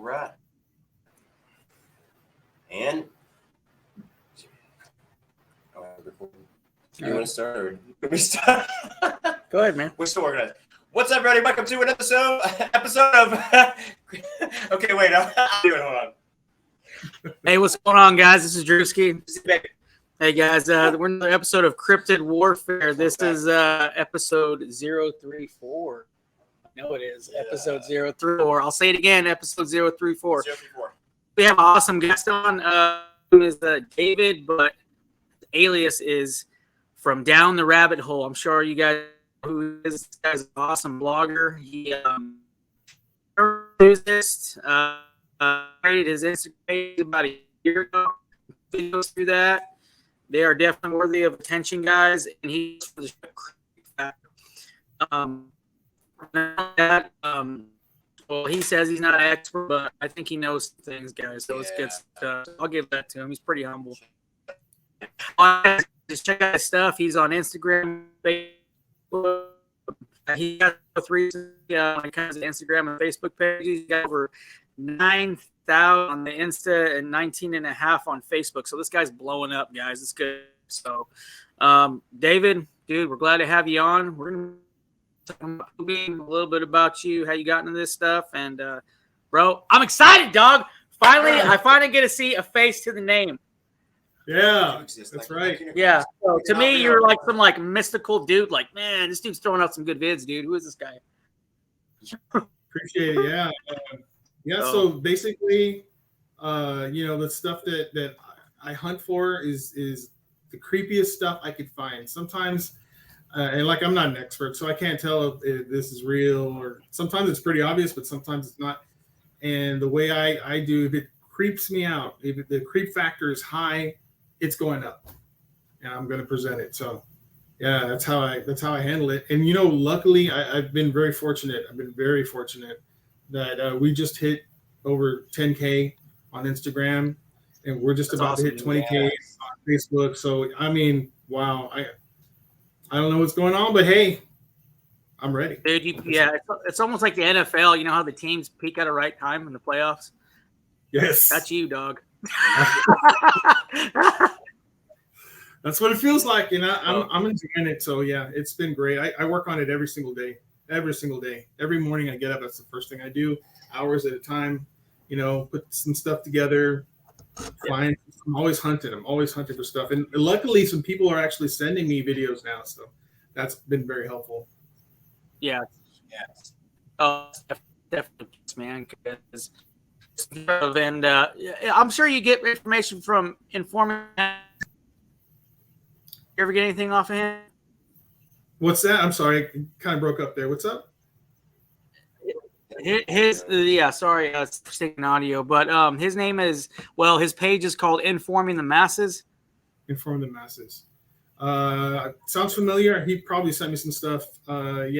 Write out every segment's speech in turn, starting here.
All right. And you want to start or we start? Go ahead, man. We're still organized. What's up, everybody? Welcome to an episode of. Okay, wait. I'll do it. Hold on. Hey, what's going on, guys? This is Drewski. Hey, guys. We're in another episode of Cryptid Warfare. This is episode 034. I know it is. Yeah. Episode 034. I'll say it again. Episode 034. 034. We have an awesome guest on. Who is David, but the alias is from Down the Rabbit Hole. I'm sure you guys know who is. This guy's an awesome blogger. He enthusiast. Created his Instagram page about a year ago. Videos through that. They are definitely worthy of attention, guys. And he's for the well, he says he's not an expert, but I think he knows things, guys. So it's good stuff. I'll give that to him. He's pretty humble. Just check out his stuff. He's on Instagram, Facebook. He got 3 kinds of Instagram and Facebook pages. He's got over 9,000 on the Insta and 19.5 on Facebook. So this guy's blowing up, guys. It's good. So, David, dude, we're glad to have you on. We're going to talk about a little bit about you, how you got into this stuff. And, bro, I'm excited, dog. I finally get to see a face to the name. Yeah, that's right. Yeah. So to me, you're like some like mystical dude. Like, man, this dude's throwing out some good vids, dude. Who is this guy? Appreciate it. Yeah. So basically, the stuff that I hunt for is the creepiest stuff I could find. Sometimes, and like I'm not an expert, so I can't tell if this is real, or sometimes it's pretty obvious, but sometimes it's not. And the way I do, if it creeps me out, if the creep factor is high, it's going up, and I'm going to present it. So, yeah, that's how I handle it. And luckily, I've been very fortunate. That we just hit over 10K on Instagram, and we're just about to hit 20K on Facebook. So, I mean, wow, I don't know what's going on, but hey, I'm ready. Dude, it's almost like the NFL. You know how the teams peak at the right time in the playoffs? Yes, that's you, dog. That's what it feels like, I'm enjoying it. So yeah, it's been great. I work on it every single day. Every morning I get up, that's the first thing I do, hours at a time, put some stuff together. I'm always hunting for stuff, and luckily some people are actually sending me videos now, so that's been very helpful. Yeah definitely, man, because and I'm sure you get information from Informing. You ever get anything off of him? What's that? I'm sorry, it kind of broke up there. What's up? Sorry, it's taking audio, but his name is, his page is called Informing the Masses. Inform the Masses. Sounds familiar. He probably sent me some stuff. I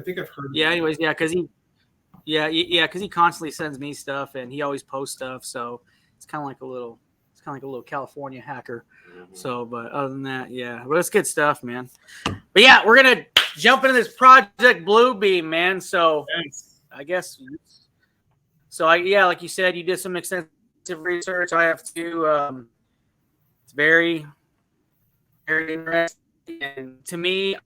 think I've heard. Yeah. Anyways, because he constantly sends me stuff, and he always posts stuff. So it's kind of like a little California hacker. Mm-hmm. So, but other than that, but it's good stuff, man. But yeah, we're gonna jump into this Project Bluebeam, man. So thanks. I guess. So like you said, you did some extensive research. I have to. It's very, very interesting, and to me,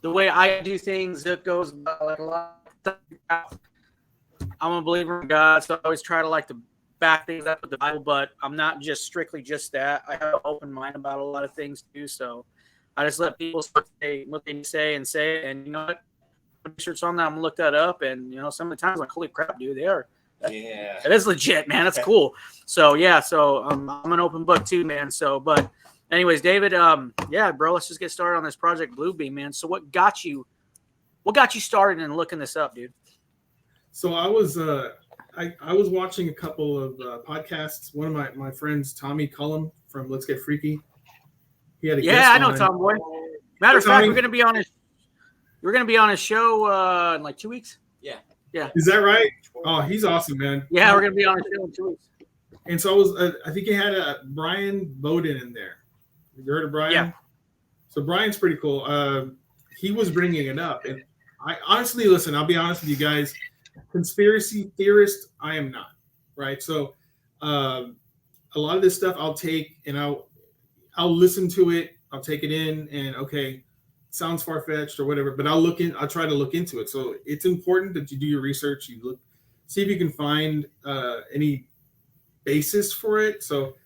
the way I do things, it goes like a lot of stuff. I'm a believer in God, so I always try to back things up with the Bible, but I'm not just strictly just that. I have an open mind about a lot of things too, so I just let people say what they say, and you know what? Research on that, I'm gonna look that up, and some of the times I'm like, holy crap, dude, they are. It is legit, man. That's cool. So I'm an open book too, man. So, but anyways, David, bro, let's just get started on this Project Bluebeam, man. So what got you started in looking this up, dude? So I was watching a couple of podcasts. One of my friends, Tommy Cullum from Let's Get Freaky, he had a guest I know Tom Boy. Matter of fact, we're gonna be on his show in like 2 weeks. Yeah. Is that right? Oh, he's awesome, man. Yeah, we're gonna be on his show in 2 weeks. And so I think he had a Brian Bowden in there. You heard of Brian? Yeah. So Brian's pretty cool. He was bringing it up, and I honestly, listen, I'll be honest with you guys. conspiracy theorist, I am not, right? So a lot of this stuff I'll take and I'll listen to it, I'll take it in, and okay, sounds far-fetched or whatever, but I'll try to look into it. So it's important that you do your research, you look, see if you can find any basis for it. So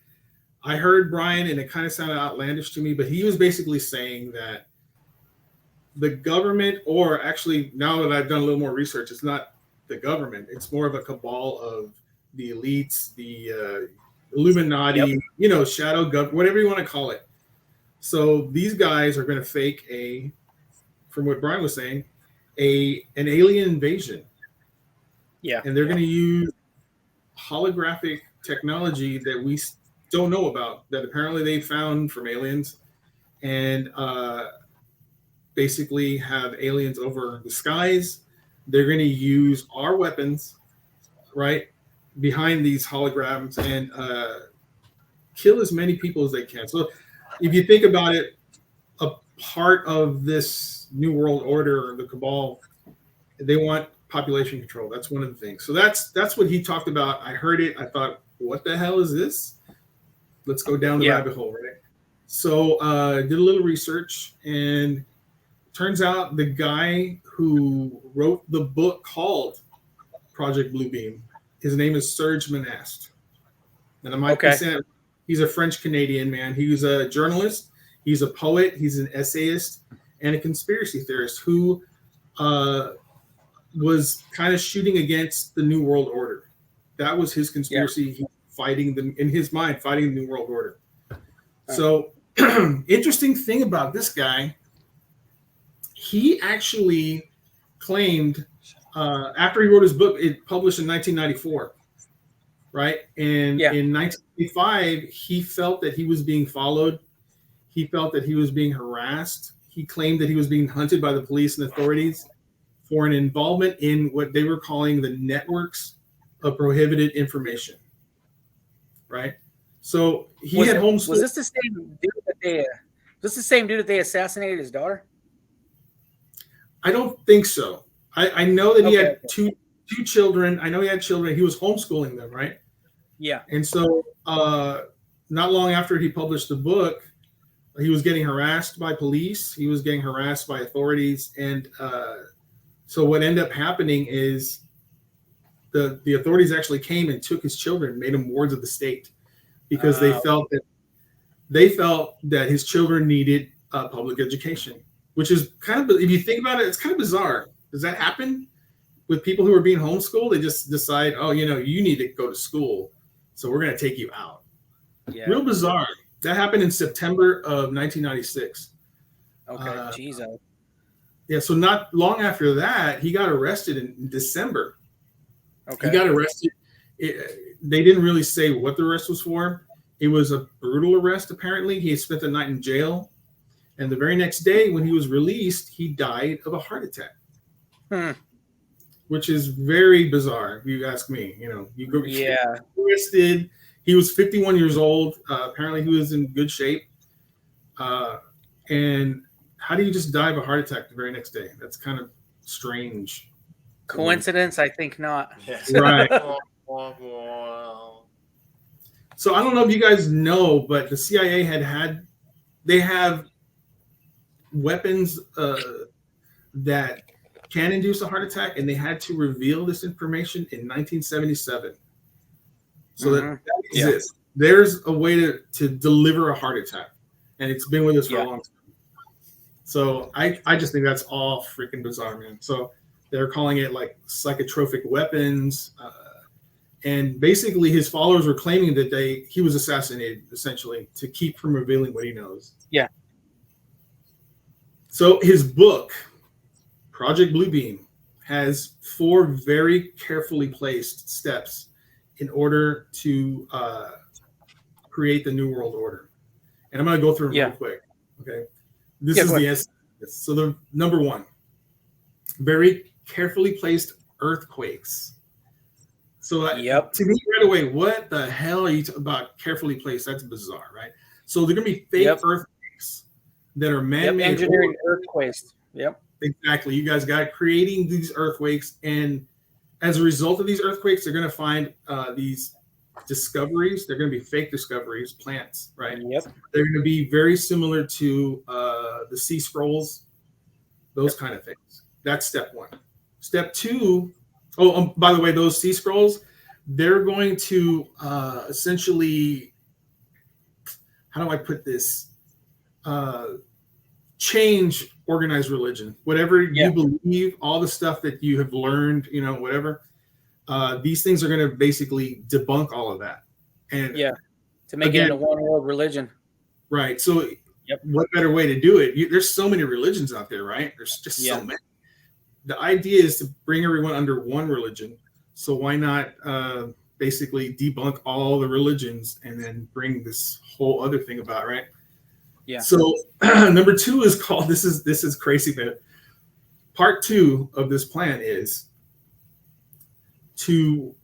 I heard Brian, and it kind of sounded outlandish to me, but he was basically saying that the government, or actually now that I've done a little more research, it's not the government, it's more of a cabal of the elites, the Illuminati, shadow government, whatever you want to call it. So these guys are going to fake from what Brian was saying, an alien invasion. Yeah. And they're going to use holographic technology that we don't know about, that apparently they found from aliens, and basically have aliens over the skies. They're going to use our weapons, right, behind these holograms and kill as many people as they can. So if you think about it, a part of this New World Order, or the cabal, they want population control. That's one of the things. So that's what he talked about. I heard it. I thought, what the hell is this? Let's go down the rabbit hole, right? So did a little research, and turns out the guy who wrote the book called Project Bluebeam, his name is Serge Monast. And I might be saying, he's a French-Canadian man. He was a journalist. He's a poet. He's an essayist and a conspiracy theorist who was kind of shooting against the New World Order. That was his conspiracy. He fighting in his mind, fighting the New World Order. So interesting thing about this guy, he actually claimed after he wrote his book, it published in 1994, right? And in 1985, he felt that he was being followed. He felt that he was being harassed. He claimed that he was being hunted by the police and authorities for an involvement in what they were calling the networks of prohibited information, right? So he had homeschooled. Was this the same dude that they assassinated his daughter? I don't think so. I know that he had two children. I know he had children. He was homeschooling them, right? Yeah. And so not long after he published the book, he was getting harassed by police. He was getting harassed by authorities. And so what ended up happening is the authorities actually came and took his children, made them wards of the state, because they felt that his children needed public education, which is kind of, if you think about it, it's kind of bizarre. Does that happen with people who are being homeschooled? They just decide, oh, you need to go to school, so we're going to take you out. Yeah. Real bizarre. That happened in September of 1996. Okay, Jesus. Yeah, so not long after that, he got arrested in December. Okay. He got arrested. They didn't really say what the arrest was for. It was a brutal arrest, apparently. He had spent the night in jail. And the very next day, when he was released, he died of a heart attack. Which is very bizarre, if you ask me. You go arrested. He was 51 years old. Apparently, he was in good shape. And how do you just die of a heart attack the very next day? That's kind of strange. Coincidence? I think not. Yes. Right. So I don't know if you guys know, but the CIA they have weapons that can induce a heart attack, and they had to reveal this information in 1977. So that exists. There's a way to deliver a heart attack, and it's been with us for a long time. So I just think that's all freaking bizarre, man. So they're calling it like psychotropic weapons. And basically his followers were claiming that he was assassinated, essentially, to keep from revealing what he knows. Yeah. So his book, Project Bluebeam, has 4 very carefully placed steps in order to create the New World Order. And I'm going to go through them real quick. Okay. This is the essence. So the number 1, very carefully placed earthquakes. So to me right away, what the hell are you talking about carefully placed? That's bizarre, right? So they're going to be fake earthquakes that are man-made. Engineering earthquakes. Yep. Exactly. You guys got creating these earthquakes. And as a result of these earthquakes, they're going to find these discoveries. They're going to be fake discoveries, plants, right? Yep. They're going to be very similar to the sea scrolls, those kind of things. That's step one. Step two, by the way, those sea scrolls, they're going to essentially, how do I put this? Change organized religion. Whatever you believe, all the stuff that you have learned, whatever. These things are going to basically debunk all of that. And to make it into one world religion. Right. So what better way to do it? There's so many religions out there, right? There's just so many. The idea is to bring everyone under one religion. So why not basically debunk all the religions and then bring this whole other thing about, right? Yeah. So number two is called, this is crazy, man. Part two of this plan is to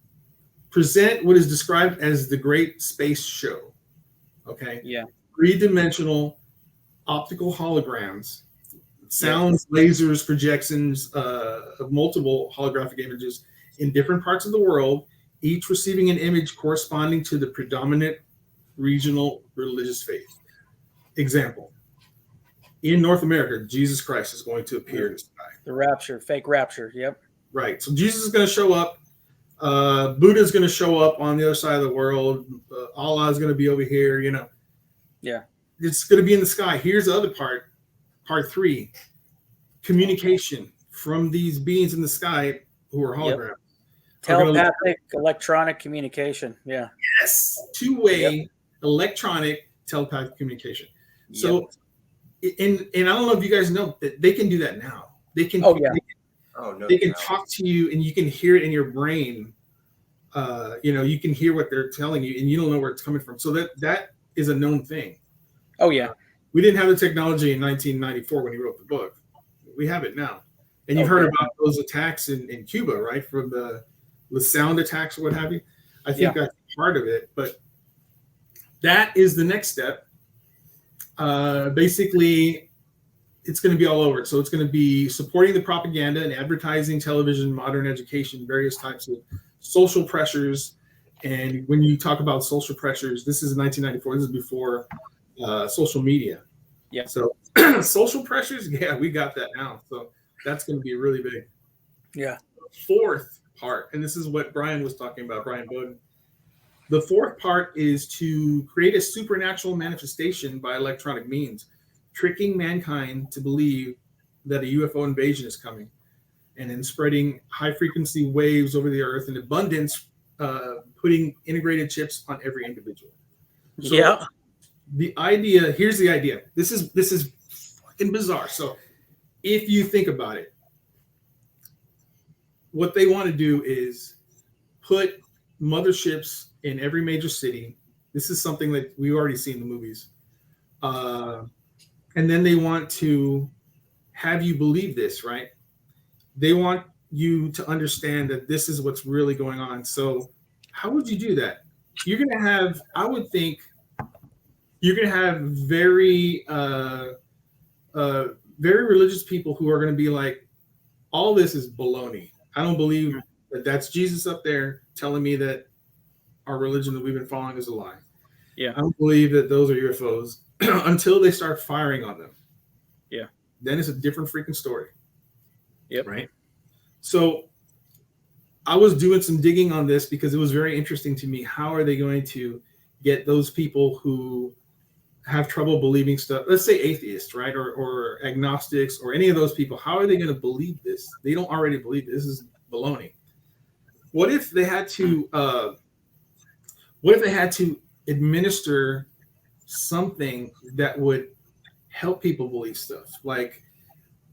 present what is described as the Great Space Show. Okay. Yeah. 3-dimensional optical holograms, sounds, lasers, projections of multiple holographic images in different parts of the world, each receiving an image corresponding to the predominant regional religious faith. Example, in North America, Jesus Christ is going to appear in the sky. The rapture, fake rapture. Yep. Right. So Jesus is going to show up. Buddha is going to show up on the other side of the world. Allah is going to be over here, Yeah. It's going to be in the sky. Here's the other part three, communication from these beings in the sky who are holograms. Telepathic electronic communication. Yeah. Yes. Two-way electronic telepathic communication. So, and I don't know if you guys know that they can do that now. They can. They can talk to you, and you can hear it in your brain. You can hear what they're telling you, and you don't know where it's coming from. So that is a known thing. Oh yeah. We didn't have the technology in 1994 when he wrote the book. We have it now, and you've heard about those attacks in Cuba, right? From the sound attacks or what have you. I think that's part of it, but that is the next step. Basically, it's going to be all over. So it's going to be supporting the propaganda and advertising, television, modern education, various types of social pressures. And when you talk about social pressures, this is 1994. This is before social media. Yeah. So social pressures, we got that now. So that's going to be really big. Yeah. Fourth part, and this is what Brian was talking about, Brian Bowden. The fourth part is to create a supernatural manifestation by electronic means, tricking mankind to believe that a UFO invasion is coming, and then spreading high-frequency waves over the earth in abundance, putting integrated chips on every individual. So the idea, here's the idea. This is fucking bizarre. So if you think about it, what they want to do is put motherships in every major city. This is something that we already see in the movies. And then they want to have you believe this, right? They want you to understand that this is what's really going on. So how would you do that? You're going to have, I would think, you're going to have very religious people who are going to be like, all this is baloney. I don't believe that that's Jesus up there telling me that our religion that we've been following is a lie. Yeah. I don't believe that those are UFOs until they start firing on them. Yeah. Then it's a different freaking story. Yep. Right. So I was doing some digging on this because it was very interesting to me. How are they going to get those people who have trouble believing stuff? Let's say atheists, right? Or agnostics or any of those people. How are they going to believe this? They don't already believe this. This is baloney. What if they had to administer something that would help people believe stuff? Like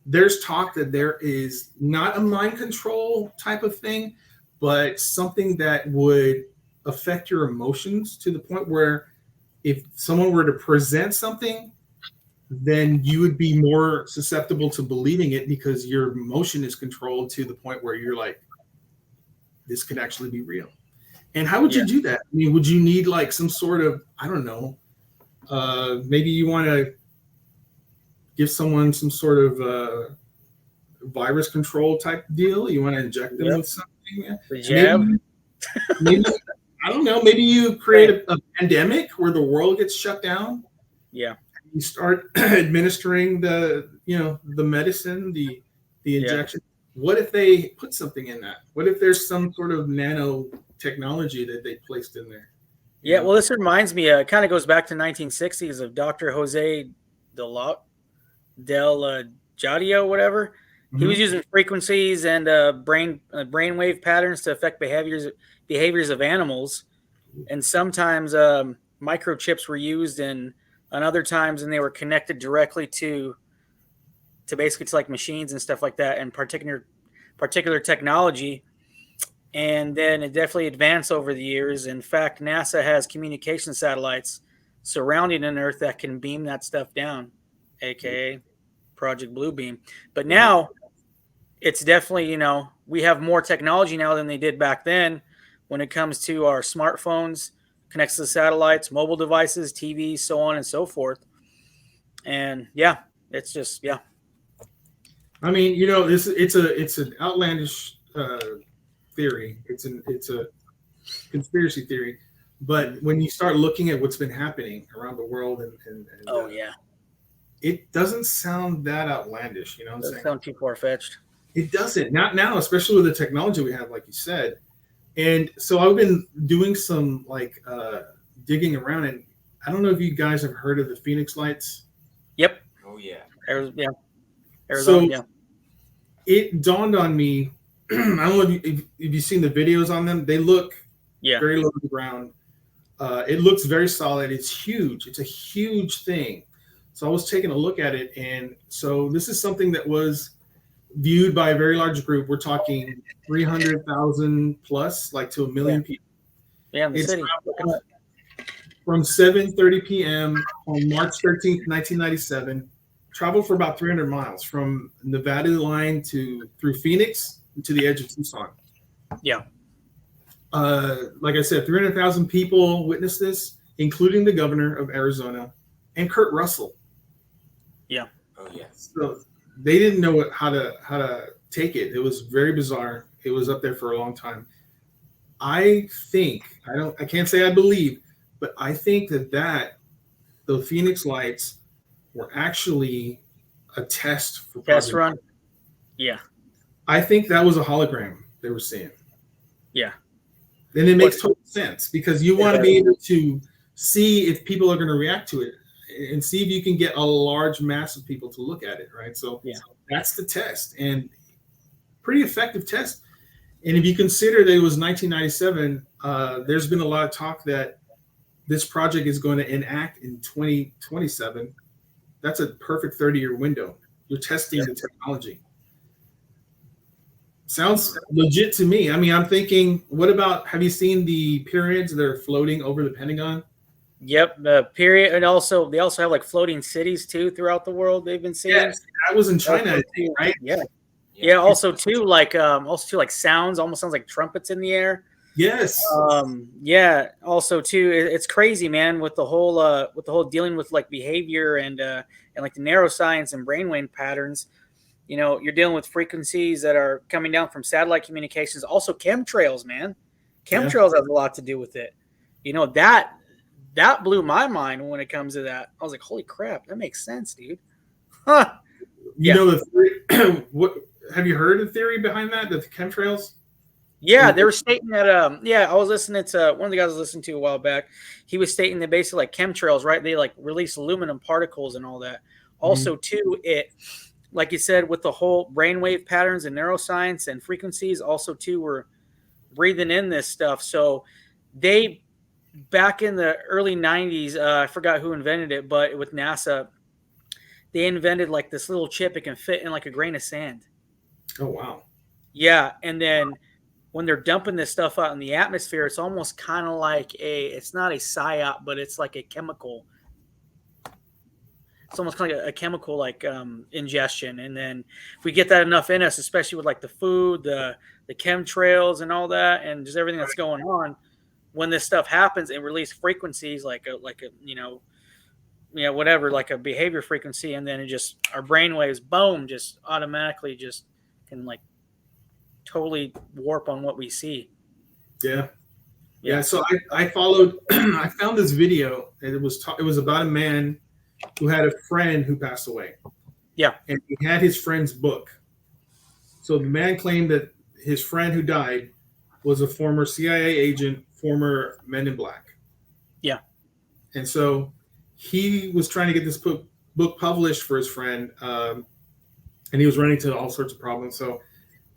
there's talk that there is not a mind control type of thing, but something that would affect your emotions to the point where if someone were to present something, then you would be more susceptible to believing it because your emotion is controlled to the point where you're like, this could actually be real. And how would you do that? I mean, would you need like some sort of, I don't know, maybe you want to give someone some sort of virus control type deal. You want to inject them with something. The jab. Maybe I don't know. Maybe you create a pandemic where the world gets shut down. Yeah. You start administering the medicine, the injection. What if they put something in that? What if there's some sort of nanotechnology that they placed in there? Yeah, well, this reminds me, it kind of goes back to 1960s of Dr. Jose Del Jadio, whatever. Mm-hmm. He was using frequencies and brainwave patterns to affect behaviors of animals. And sometimes microchips were used and other times, and they were connected directly to basically to like machines and stuff like that, and particular technology. And then it definitely advanced over the years. In fact, NASA has communication satellites surrounding an Earth that can beam that stuff down, aka Project Bluebeam. But now it's definitely, we have more technology now than they did back then when it comes to our smartphones, connects to the satellites, mobile devices, TVs, so on and so forth. And it's just, I mean, it's an outlandish theory. It's a conspiracy theory. But when you start looking at what's been happening around the world and it doesn't sound that outlandish. You know what I'm saying? It doesn't sound too far-fetched. It doesn't. Not now, especially with the technology we have, like you said. And so I've been doing some digging around, and I don't know if you guys have heard of the Phoenix Lights. Yep. Oh yeah. Arizona. So it dawned on me. I don't know if you've seen the videos on them. They look very low to the ground. It looks very solid. It's huge. It's a huge thing. So I was taking a look at it, and so this is something that was viewed by a very large group. We're talking 300,000 plus, like to 1 million people. Yeah, in the city. From 7:30 p.m. on March 13th, 1997, traveled for about 300 miles from Nevada line through Phoenix to the edge of Tucson. Yeah. Like I said, 300,000 people witnessed this, including the governor of Arizona and Kurt Russell. Yeah. Oh yes. So they didn't know how to take it. It was very bizarre. It was up there for a long time. I think I can't say I believe, but I think that the Phoenix Lights were actually a test for test run. Yeah. I think that was a hologram they were seeing. Yeah. And it makes total sense because you want to be able to see if people are going to react to it and see if you can get a large mass of people to look at it, right? So that's the test, and pretty effective test. And if you consider that it was 1997, there's been a lot of talk that this project is going to enact in 2027. That's a perfect 30-year window. You're testing the technology. Sounds legit to me. I mean, I'm thinking, what about, have you seen the pyramids that are floating over the Pentagon? Yep, the period, and also they also have like floating cities too throughout the world. They've been seeing. Yes, that was in China, I think, right? Yeah. Also too, like sounds, almost sounds like trumpets in the air. Yes. Also too, it's crazy, man, with the whole dealing with like behavior and like the neuroscience and brainwave patterns. You're dealing with frequencies that are coming down from satellite communications. Also, chemtrails, man. Chemtrails have a lot to do with it. That blew my mind when it comes to that. I was like, holy crap, that makes sense, dude. Huh. You know the theory, what have you heard the theory behind that? The chemtrails? Yeah, they were stating that I was listening to one of the guys I was listening to a while back. He was stating that basically like chemtrails, right? They like release aluminum particles and all that. Also, too, it like you said, with the whole brainwave patterns and neuroscience and frequencies, also too, we're breathing in this stuff. So they back in the early 90s, I forgot who invented it, but with NASA, they invented like this little chip. It can fit in like a grain of sand. Oh, wow. Yeah. And then when they're dumping this stuff out in the atmosphere, it's almost kind of like it's not a psyop, but it's like a chemical. It's almost kind of like a chemical like ingestion. And then if we get that enough in us, especially with like the food, the chemtrails and all that, and just everything that's going on, when this stuff happens and release frequencies like a whatever, like a behavior frequency, and then it just our brain waves, boom, just automatically just can like totally warp on what we see. Yeah. So I followed. I found this video, and it was about a man who had a friend who passed away. Yeah. And he had his friend's book. So the man claimed that his friend who died was a former CIA agent, former Men in Black. Yeah. And so he was trying to get this book published for his friend, and he was running into all sorts of problems. So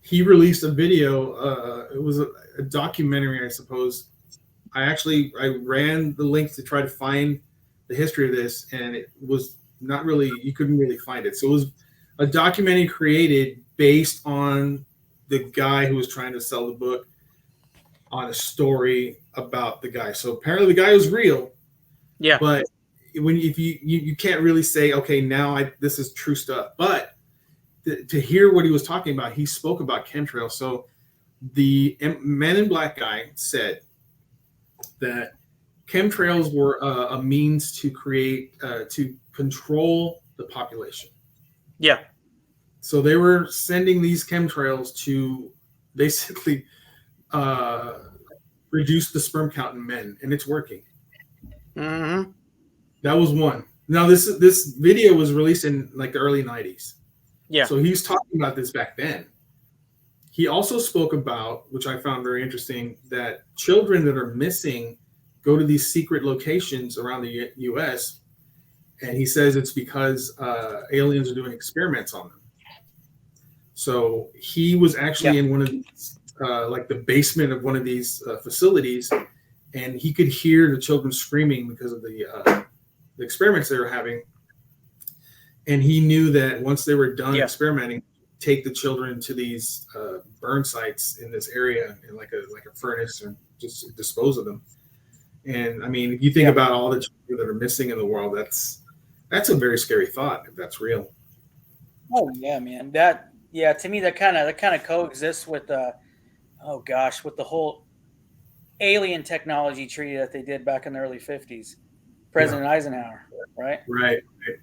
he released a video. It was a documentary, I suppose. I ran the link to try to find the history of this, and it was not really, you couldn't really find it. So it was a documentary created based on the guy who was trying to sell the book on a story about the guy. So apparently the guy was real. Yeah. But if you can't really say, okay, now this is true stuff. But to hear what he was talking about, he spoke about chemtrails. So the Men in Black guy said that chemtrails were a means to to control the population. Yeah. So they were sending these chemtrails to basically reduce the sperm count in men, and it's working. Mm-hmm. That was one. Now this video was released in like the early 90s. Yeah. So he's talking about this back then. He also spoke about, which I found very interesting, that children that are missing go to these secret locations around the U.S. And he says it's because aliens are doing experiments on them. So he was actually in one of these, like the basement of one of these facilities, and he could hear the children screaming because of the experiments they were having. And he knew that once they were done experimenting, take the children to these burn sites in this area in like a furnace and just dispose of them. And I mean, if you think about all the children that are missing in the world, that's a very scary thought if that's real. Oh yeah, man. To me that kind of coexists with with the whole alien technology treaty that they did back in the early 50s. President Eisenhower, right? Right.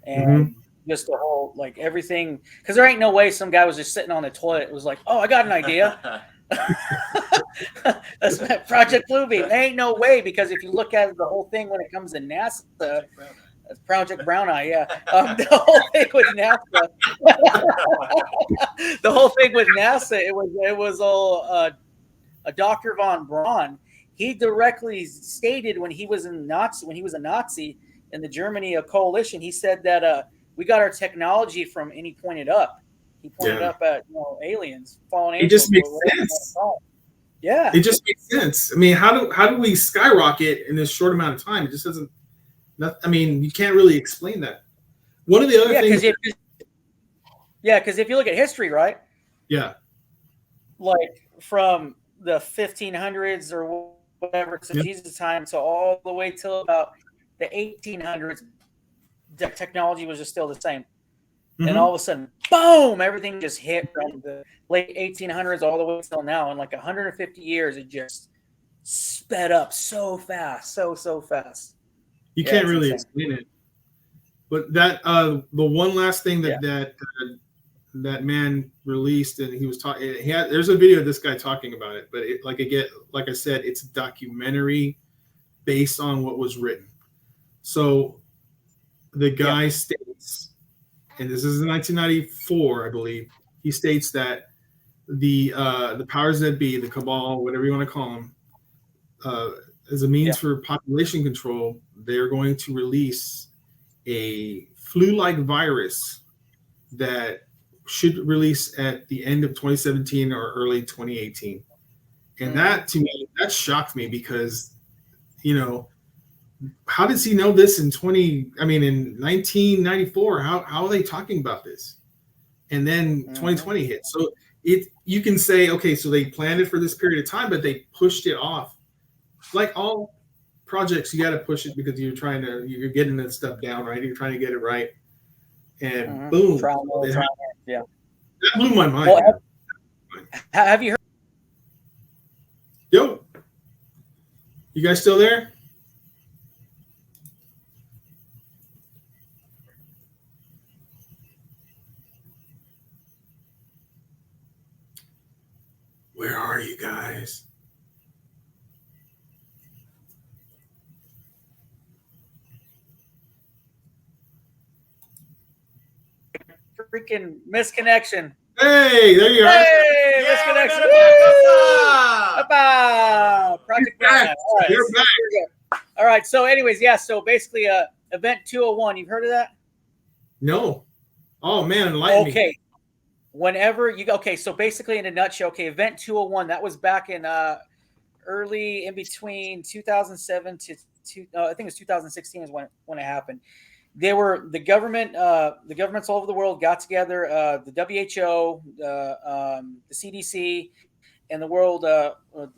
And just the whole, like, everything, because there ain't no way some guy was just sitting on the toilet. It was like, oh, I got an idea. That's Project Bluebeam. There ain't no way, because if you look at the whole thing when it comes to NASA, Project Brown Eye, the whole thing with NASA, it was all Dr. von Braun. He directly stated when he was a Nazi in the Germany coalition, he said that we got our technology from, and he pointed up. He pointed up at aliens, fallen angels. It just makes sense. Yeah, it just makes sense. I mean, how do we skyrocket in this short amount of time? It just doesn't. I mean, you can't really explain that. One of the other things. Because if you look at history, right? Yeah. Like from the 1500s or whatever, to Jesus' time, so all the way till about the 1800s, the technology was just still the same. And all of a sudden, boom, everything just hit from the late 1800s all the way till now. In like 150 years, it just sped up so fast, so fast. You can't really explain it. But that the one last thing that man released, and he was talking. There's a video of this guy talking about it, but like I said, it's a documentary based on what was written. So the guy states, and this is in 1994, I believe. He states that the powers that be, the cabal, whatever you want to call them, as a means for population control, they're going to release a flu-like virus that should release at the end of 2017 or early 2018. And that, to me, that shocked me because, how does he know this in 1994? How are they talking about this? And then 2020 hit. So you can say, okay, so they planned it for this period of time, but they pushed it off. Like all projects, you got to push it because you're getting that stuff down, right? You're trying to get it right. And boom. That blew my mind. Well, have you heard? Yo, you guys still there? Where are you guys? Freaking misconnection. Hey, there you are. Hey, Yeah, misconnection. we got it back. Woo! Project You're back. Batman. All right. You're back. Here we go. All right. So, anyways, yeah. So basically, Event 201. You've heard of that? No. Oh man, enlighten me. Okay. Whenever you go, okay. So basically, in a nutshell, okay, Event 201. That was back in early in between 2007 to I think it was 2016 is when it happened. They were the governments all over the world got together. The WHO, the CDC, and the world,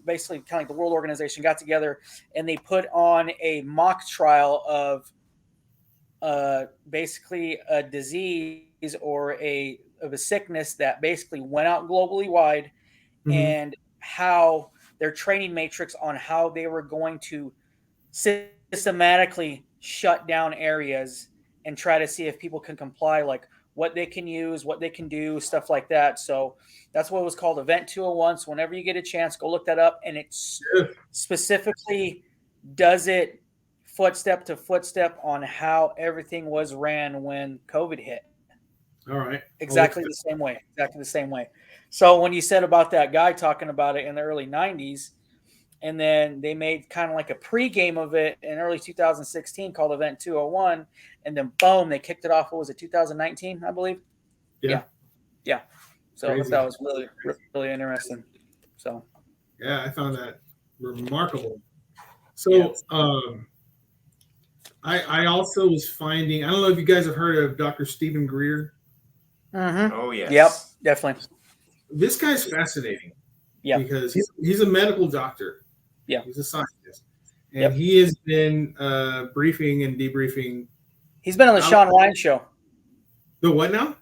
basically kind of like the World Organization, got together and they put on a mock trial of basically a disease or a sickness that basically went out globally wide, and how their training matrix on how they were going to systematically shut down areas and try to see if people can comply, like what they can use, what they can do, stuff like that. So that's what it was called, Event 201. So whenever you get a chance, go look that up. And it specifically does it footstep to footstep on how everything was ran when COVID hit. All right. Exactly the same way. Exactly the same way. So when you said about that guy talking about it in the early 90s, and then they made kind of like a pregame of it in early 2016 called Event 201. And then boom, they kicked it off. What was it, 2019, I believe? Yeah. So Crazy. that was really, really interesting. So yeah, I found that remarkable. So I also was finding, I don't know if you guys have heard of Dr. Stephen Greer. Oh, yes. Yep, definitely. This guy's fascinating. Yeah. Because he's a medical doctor. Yeah. He's a scientist. And he has been briefing and debriefing. He's been on the Sean Ryan show. The what now?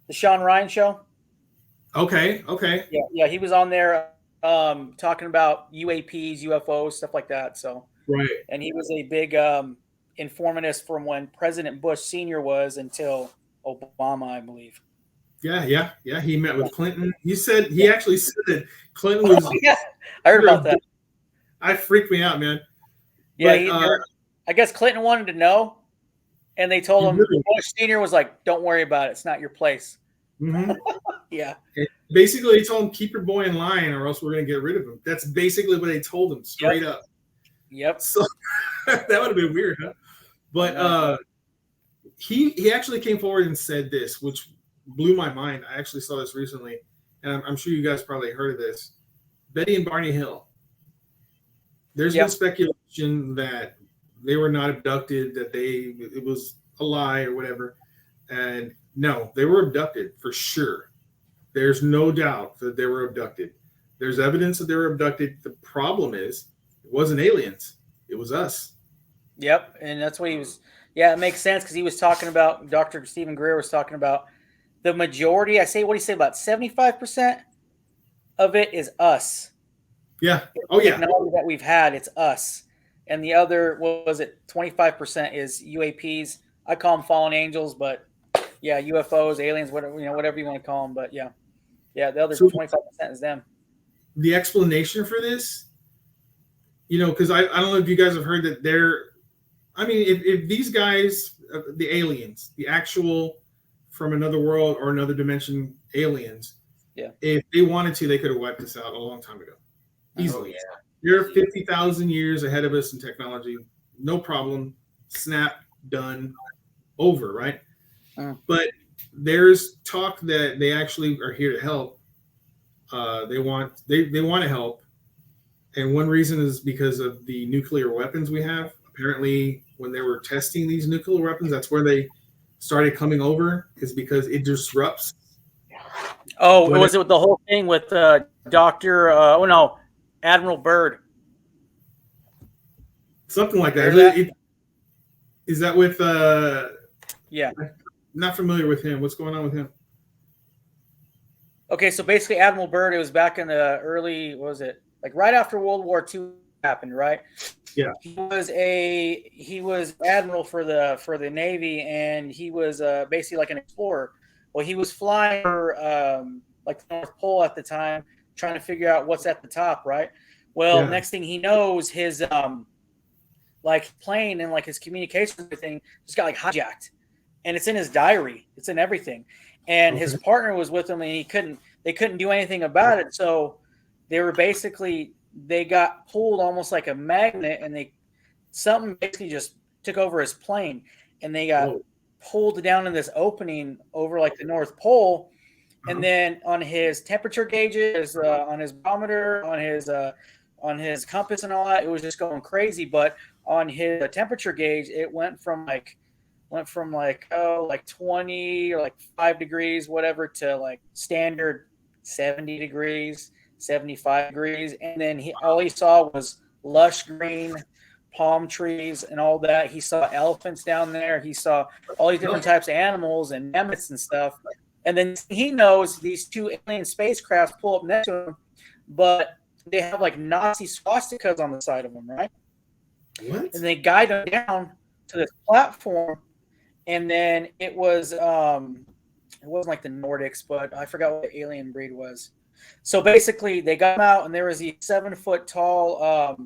The Sean Ryan show. Okay. Yeah, he was on there talking about UAPs, UFOs, stuff like that. So right. And he was a big informant from when President Bush Sr. was until Obama, I believe. Yeah. He met with Clinton. He actually said that Clinton was. Oh, yeah, I heard about that. I freaked me out, man. Yeah, but, I guess Clinton wanted to know, and they told him Bush Sr. was like, "Don't worry about it. It's not your place." Mm-hmm. Yeah. And basically, they told him, "Keep your boy in line, or else we're going to get rid of him." That's basically what they told him, straight up. Yep. So that would have been weird, huh? But he actually came forward and said this, which blew my mind. I actually saw this recently, and I'm sure you guys probably heard of this. Betty and Barney Hill. There's been speculation that they were not abducted, that it was a lie or whatever. And no, they were abducted for sure. There's no doubt that they were abducted. There's evidence that they were abducted. The problem is it wasn't aliens. It was us. Yep. And that's what he was. Yeah, it makes sense because he was talking about, Dr. Stephen Greer was talking about the majority. What do you say, about 75% of it is us. Yeah. Oh, yeah. Technology that we've had, it's us. And the other, what was it, 25% is UAPs. I call them fallen angels, but yeah, UFOs, aliens, whatever you want to call them. But yeah, the other 25% is them. The explanation for this, because I don't know if you guys have heard that if these guys, the aliens, the actual from another world or another dimension aliens, if they wanted to, they could have wiped us out a long time ago. Easily. Oh, They're 50,000 years ahead of us in technology. No problem. Snap, done, over, right? But there's talk that they actually are here to help. They want to help. And one reason is because of the nuclear weapons we have. Apparently, when they were testing these nuclear weapons, that's where they started coming over, is because it disrupts. Oh, was it with the whole thing with Admiral Byrd? Something like that. Is that with yeah. I'm not familiar with him. What's going on with him? Okay, so basically Admiral Byrd, it was back in the early, what was it? Like right after World War II happened, right? Yeah. He was admiral for the Navy, and he was basically like an explorer. Well, he was flying for like the North Pole at the time, trying to figure out what's at the top, right? Well, next thing he knows, his like plane and like his communication and everything just got like hijacked, and it's in his diary, it's in everything, and his partner was with him, and they couldn't do anything about it, so they got pulled almost like a magnet, and something basically just took over his plane, and they got pulled down in this opening over like the North Pole. And then on his temperature gauges, on his barometer, on his compass and all that, it was just going crazy. But on his temperature gauge, it went from like 20 or like 5 degrees, whatever, to like standard 70 degrees, 75 degrees. And then all he saw was lush green palm trees and all that. He saw elephants down there. He saw all these different types of animals and mammoths and stuff. And then he knows these 2 alien spacecrafts pull up next to him, but they have like Nazi swastikas on the side of them, right? What? And they guide them down to this platform. And then it wasn't like the Nordics, but I forgot what the alien breed was. So basically, they got them out, and there was these 7-foot tall.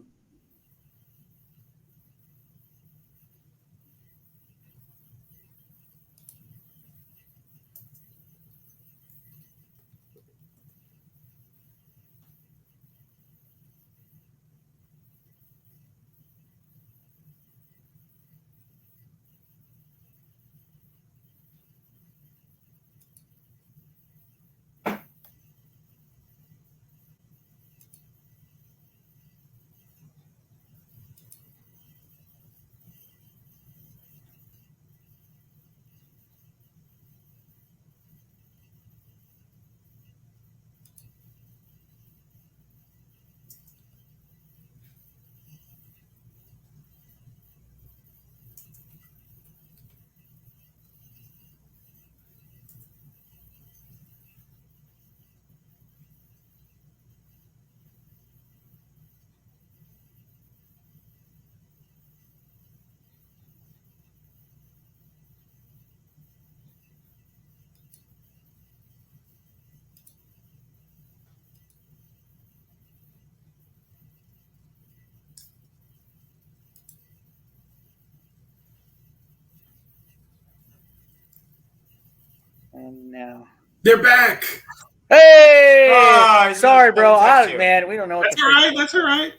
And now they're back. Hey, Oh, sorry, bro. you. Man, we don't know what That's all right. That's all right.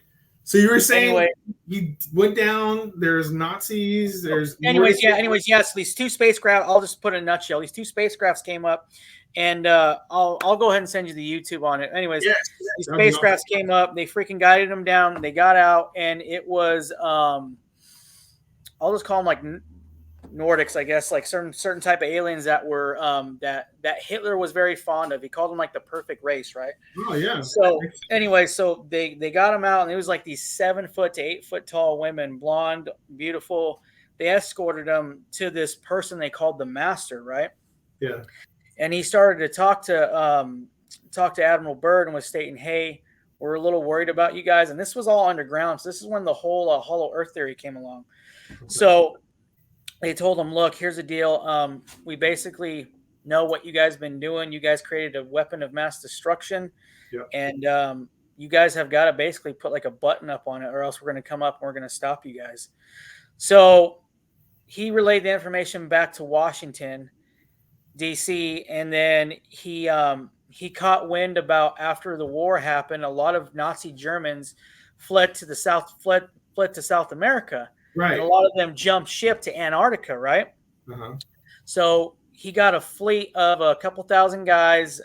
So you were saying Anyway. you went down. There's Nazis. There's Anyways, yes. These 2 spacecraft. I'll just put it in a nutshell. These 2 spacecrafts came up, and I'll go ahead and send you the YouTube on it. Anyways, these spacecrafts came up. They freaking guided them down. They got out, and it was I'll just call them like Nordics, I guess, like certain type of aliens that were that Hitler was very fond of. He called them like the perfect race, right? Oh yeah. So anyway, so they got them out, and it was like these 7-foot to 8-foot tall women, blonde, beautiful. They escorted them to this person they called the Master, right? Yeah. And he started to talk to Admiral Byrd and was stating, "Hey, we're a little worried about you guys." And this was all underground. So this is when the whole hollow Earth theory came along. Okay. So they told him, "Look, here's the deal. We basically know what you guys have been doing. You guys created a weapon of mass destruction, and you guys have got to basically put like a button up on it, or else we're going to come up and we're going to stop you guys." So he relayed the information back to Washington, D.C., and then he caught wind about after the war happened, a lot of Nazi Germans fled to South America. Right. And a lot of them jumped ship to Antarctica, right? Uh-huh. So he got a fleet of a couple thousand guys.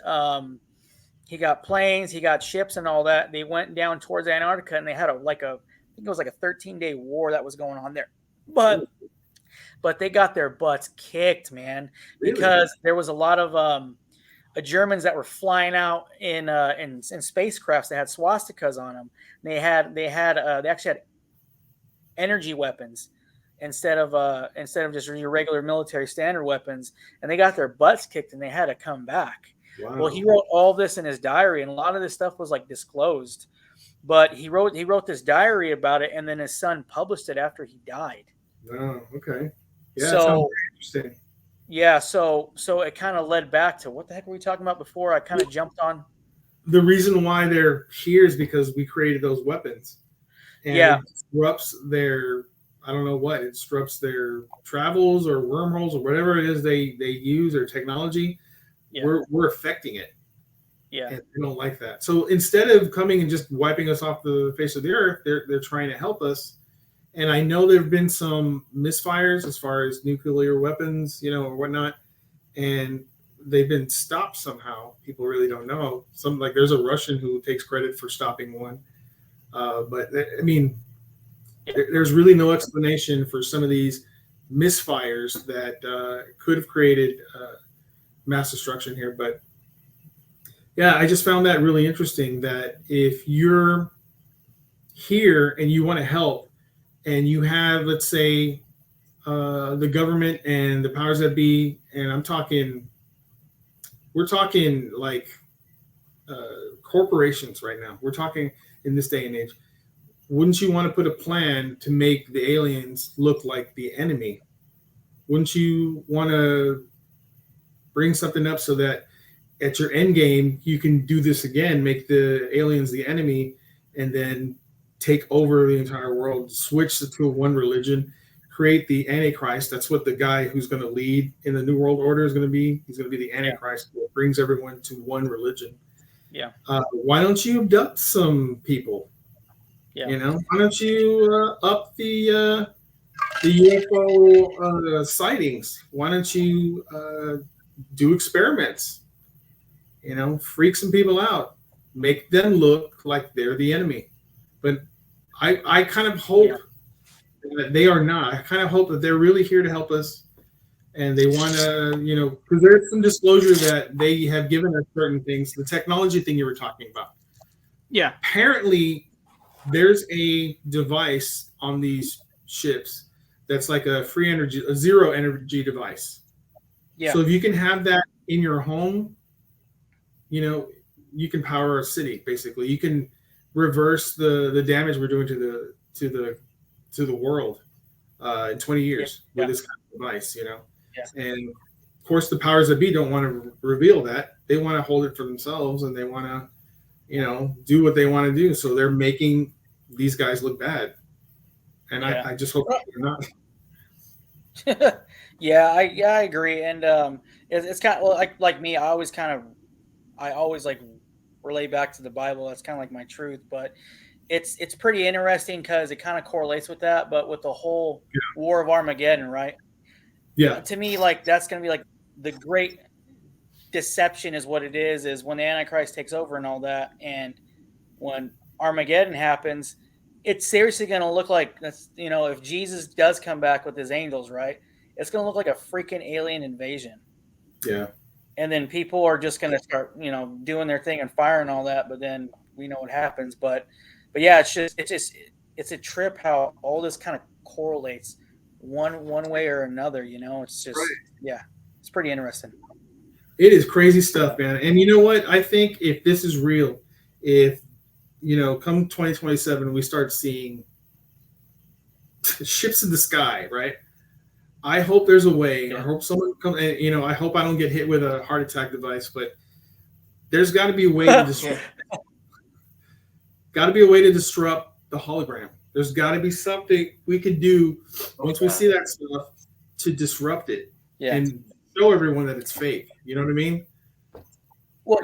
He got planes, he got ships and all that. They went down towards Antarctica, and they had I think it was like a 13-day war that was going on there. But they got their butts kicked, man, because there was a lot of Germans that were flying out in spacecrafts that had swastikas on them. They actually had energy weapons instead of just your regular military standard weapons, and they got their butts kicked, and they had to come back. Wow. Well, he wrote all this in his diary, and a lot of this stuff was like disclosed, but he wrote this diary about it, and then his son published it after he died. Oh, okay. Yeah, so that sounds interesting. Yeah, so it kind of led back to what the heck were we talking about before? I kind of jumped on. the reason why they're here is because we created those weapons, and it disrupts their, I don't know what, it disrupts their travels or wormholes or whatever it is they use, or technology. We're affecting it. And they don't like that. So instead of coming and just wiping us off the face of the earth, they're trying to help us. And I know there have been some misfires as far as nuclear weapons, or whatnot, and they've been stopped somehow. People really don't know. There's a Russian who takes credit for stopping one. But I mean, there's really no explanation for some of these misfires that could have created mass destruction here. But yeah, I just found that really interesting, that if you're here and you want to help, and you have, let's say, the government and the powers that be, and we're talking like corporations right now. We're talking in this day and age. Wouldn't you want to put a plan to make the aliens look like the enemy? Wouldn't you want to bring something up so that at your end game, you can do this again, make the aliens the enemy, and then take over the entire world, switch to one religion, create the Antichrist? That's what the guy who's going to lead in the New World Order is going to be. He's going to be the Antichrist that brings everyone to one religion. Yeah. Why don't you abduct some people? Yeah. Why don't you up the UFO sightings? Why don't you do experiments? Freak some people out, make them look like they're the enemy. But I kind of hope that they are not. I kind of hope that they're really here to help us, and they want to, because there's some disclosure that they have given us certain things. The technology thing you were talking about. Yeah. Apparently, there's a device on these ships that's like a zero energy device. Yeah. So if you can have that in your home, you can power a city. Basically, you can reverse the damage we're doing to the world in 20 years with this kind of device. And of course, the powers that be don't want to reveal that. They want to hold it for themselves, and they want to, do what they want to do. So they're making these guys look bad, and I just hope they're not. I agree, and it's kind of like me. I always like relay back to the Bible. That's kind of like my truth, but it's pretty interesting because it kind of correlates with that. But with the whole War of Armageddon, right? Yeah. To me, like that's going to be like the great deception is what it is when the Antichrist takes over and all that, and when Armageddon happens, it's seriously going to look like that's if Jesus does come back with his angels, right? It's going to look like a freaking alien invasion. Yeah. And then people are just going to start, doing their thing and fire and all that. But then we know what happens. But yeah, it's a trip how all this kind of correlates one way or another. It's just it's pretty interesting. It is crazy stuff, man. And you know what? I think if this is real, if come 2027, we start seeing ships in the sky, right? I hope there's a way. I hope someone comes. I hope I don't get hit with a heart attack device. But there's got to be a way to disrupt. Got to be a way to disrupt the hologram. There's got to be something we could do once we see that stuff to disrupt it and show everyone that it's fake. You know what I mean? Well,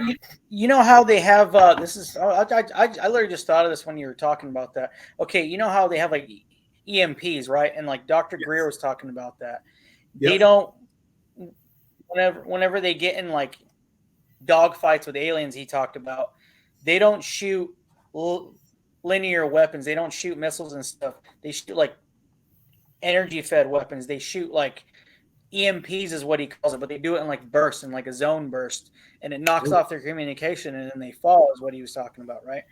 you know how they have this is I literally just thought of this when you were talking about that. Okay, you know how they have like EMPs, right? And like Dr. Greer was talking about that. Yep. They don't whenever they get in like dog fights with aliens, he talked about, they don't shoot linear weapons. They don't shoot missiles and stuff. They shoot like energy fed weapons. They shoot like EMPs is what he calls it, but they do it in like bursts, in like a zone burst, and it knocks off their communication and then they fall, is what he was talking about, right?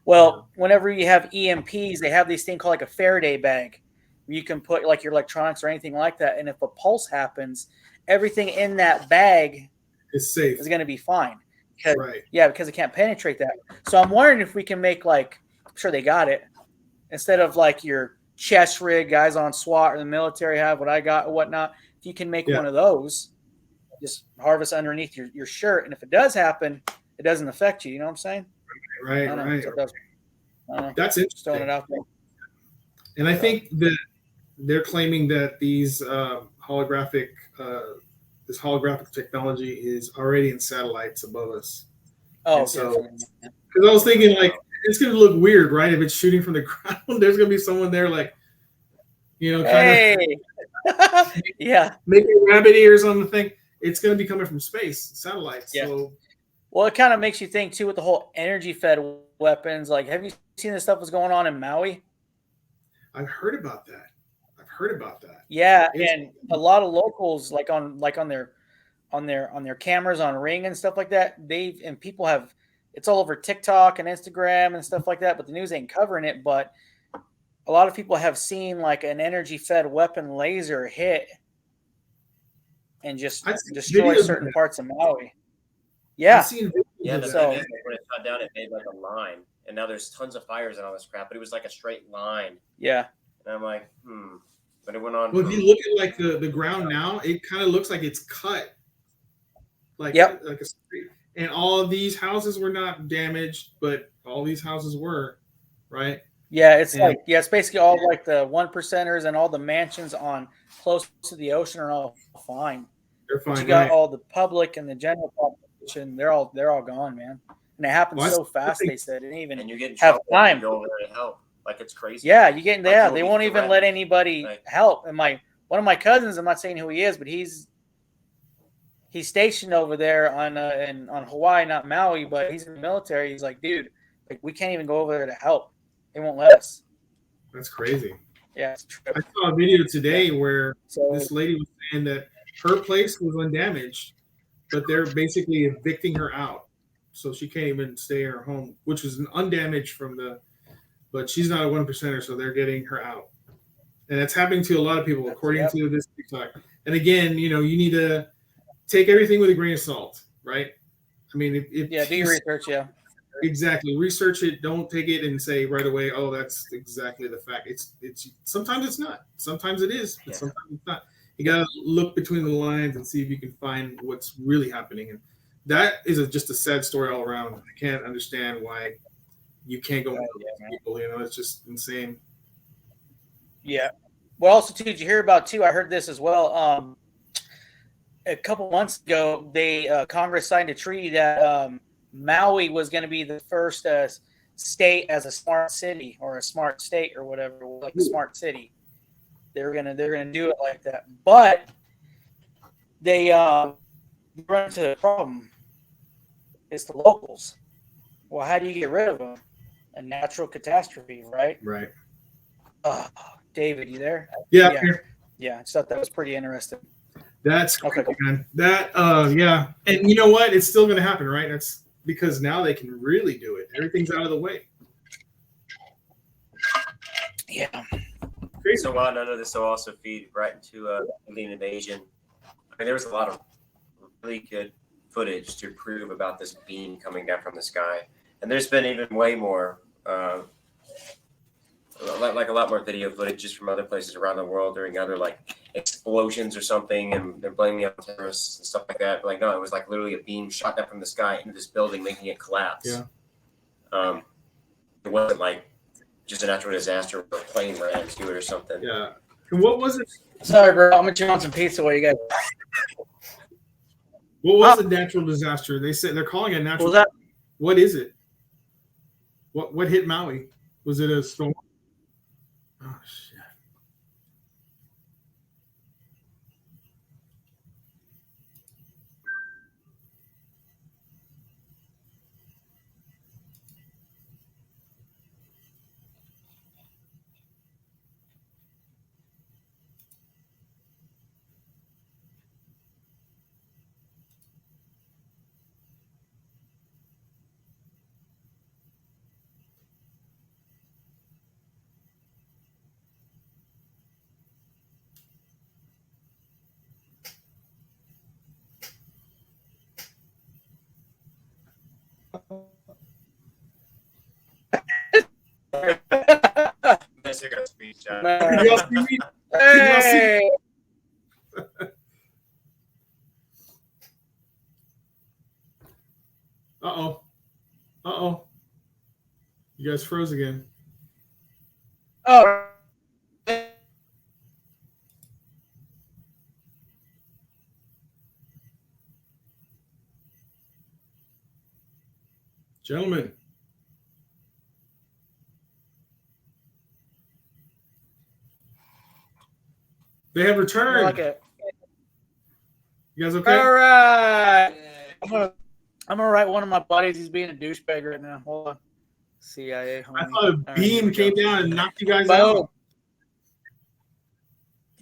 Well, whenever you have EMPs, they have this thing called like a Faraday bag where you can put like your electronics or anything like that, and if a pulse happens, everything in that bag is safe. Is going to be fine. Because it can't penetrate that. So I'm wondering if we can make like, I'm sure they got it, instead of like your chest rig guys on SWAT or the military have what I got or whatnot. If you can make one of those, just harvest underneath your shirt, and if it does happen, it doesn't affect you. You know what I'm saying? Right. That's just throwing it interesting. out there. And I think that they're claiming that these holographic technology is already in satellites above us. Oh, and so definitely. because I was thinking like it's going to look weird, right? If it's shooting from the ground, there's going to be someone there, like, kind of Yeah. making rabbit ears on the thing. It's going to be coming from space, satellites. Yeah. So, well, it kind of makes you think too with the whole energy-fed weapons. Like, have you seen the stuff that's going on in Maui? I've heard about that. Yeah, and a lot of locals, like on their cameras on Ring and stuff like that. People have, it's all over TikTok and Instagram and stuff like that. But the news ain't covering it. But a lot of people have seen like an energy-fed weapon laser hit and just destroy certain parts of Maui. Yeah. Yeah, the so, thing is, when it shot down, it made like a line, and now there's tons of fires and all this crap, but it was like a straight line. Yeah. And I'm like, but it went on. Well, if you look at like the ground now, it kind of looks like it's cut. Like, yep. like a street. And all of these houses were not damaged, but all these houses were, right? Yeah, it's it's basically all like the 1%ers and all the mansions on close to the ocean are all fine. They're fine. But you got all the public and the general population, they're all gone, man. And it happened so fast, they said, and even and you get have time to go over there to help. Like, it's crazy. Yeah, you get there. They won't even let anybody help. And one of my cousins, I'm not saying who he is, but he's stationed over there on Hawaii, not Maui, but he's in the military. He's like, dude, like, we can't even go over there to help. They won't let us. That's crazy. Yeah, it's true. I saw a video today where this lady was saying that her place was undamaged, but they're basically evicting her out, so she can't even stay in her home, which is undamaged but she's not a 1%er, so they're getting her out. And that's happening to a lot of people, according to this TikTok. And again, you need to take everything with a grain of salt, right? I mean, do your research, exactly. Research it. Don't take it and say right away, oh, that's exactly the fact. It's sometimes it's not. Sometimes it is, but sometimes it's not. You gotta look between the lines and see if you can find what's really happening. And that is just a sad story all around. I can't understand why you can't go with people. It's just insane. Yeah. Well, also too, did you hear about too? I heard this as well. A couple months ago, Congress signed a treaty that Maui was going to be the first state as a smart city or a smart state or whatever, like a smart city. They're gonna do it like that, but they run into a problem. It's the locals. Well, how do you get rid of them? A natural catastrophe, right? Right. David, you there? Yeah. Yeah. I just thought that was pretty interesting. That's okay, man. That yeah. And you know what? It's still going to happen, right? That's because now they can really do it. Everything's out of the way. Yeah. Crazy. So while none of this will also feed right into alien invasion. I mean, there was a lot of really good footage to prove about this beam coming down from the sky, and there's been even way more, like a lot more video footage just from other places around the world during other like explosions or something, and they're blaming it on terrorists and stuff like that. But like, no, it was like literally a beam shot down from the sky into this building, making it collapse. Yeah. It wasn't like just a natural disaster where a plane ran into it or something. Yeah. And what was it? Sorry, bro. I'm gonna chew on some pizza while you guys. What was a natural disaster? They said they're calling it natural. What is it? What hit Maui? Was it a storm? Oh shit. Hey. Uh-oh. You guys froze again. Oh. Gentlemen. They have returned. I like it. You guys okay? All right. I'm gonna write one of my buddies. He's being a douchebag right now. Hold on. CIA. Homie. I thought a beam came down and knocked you guys Boom.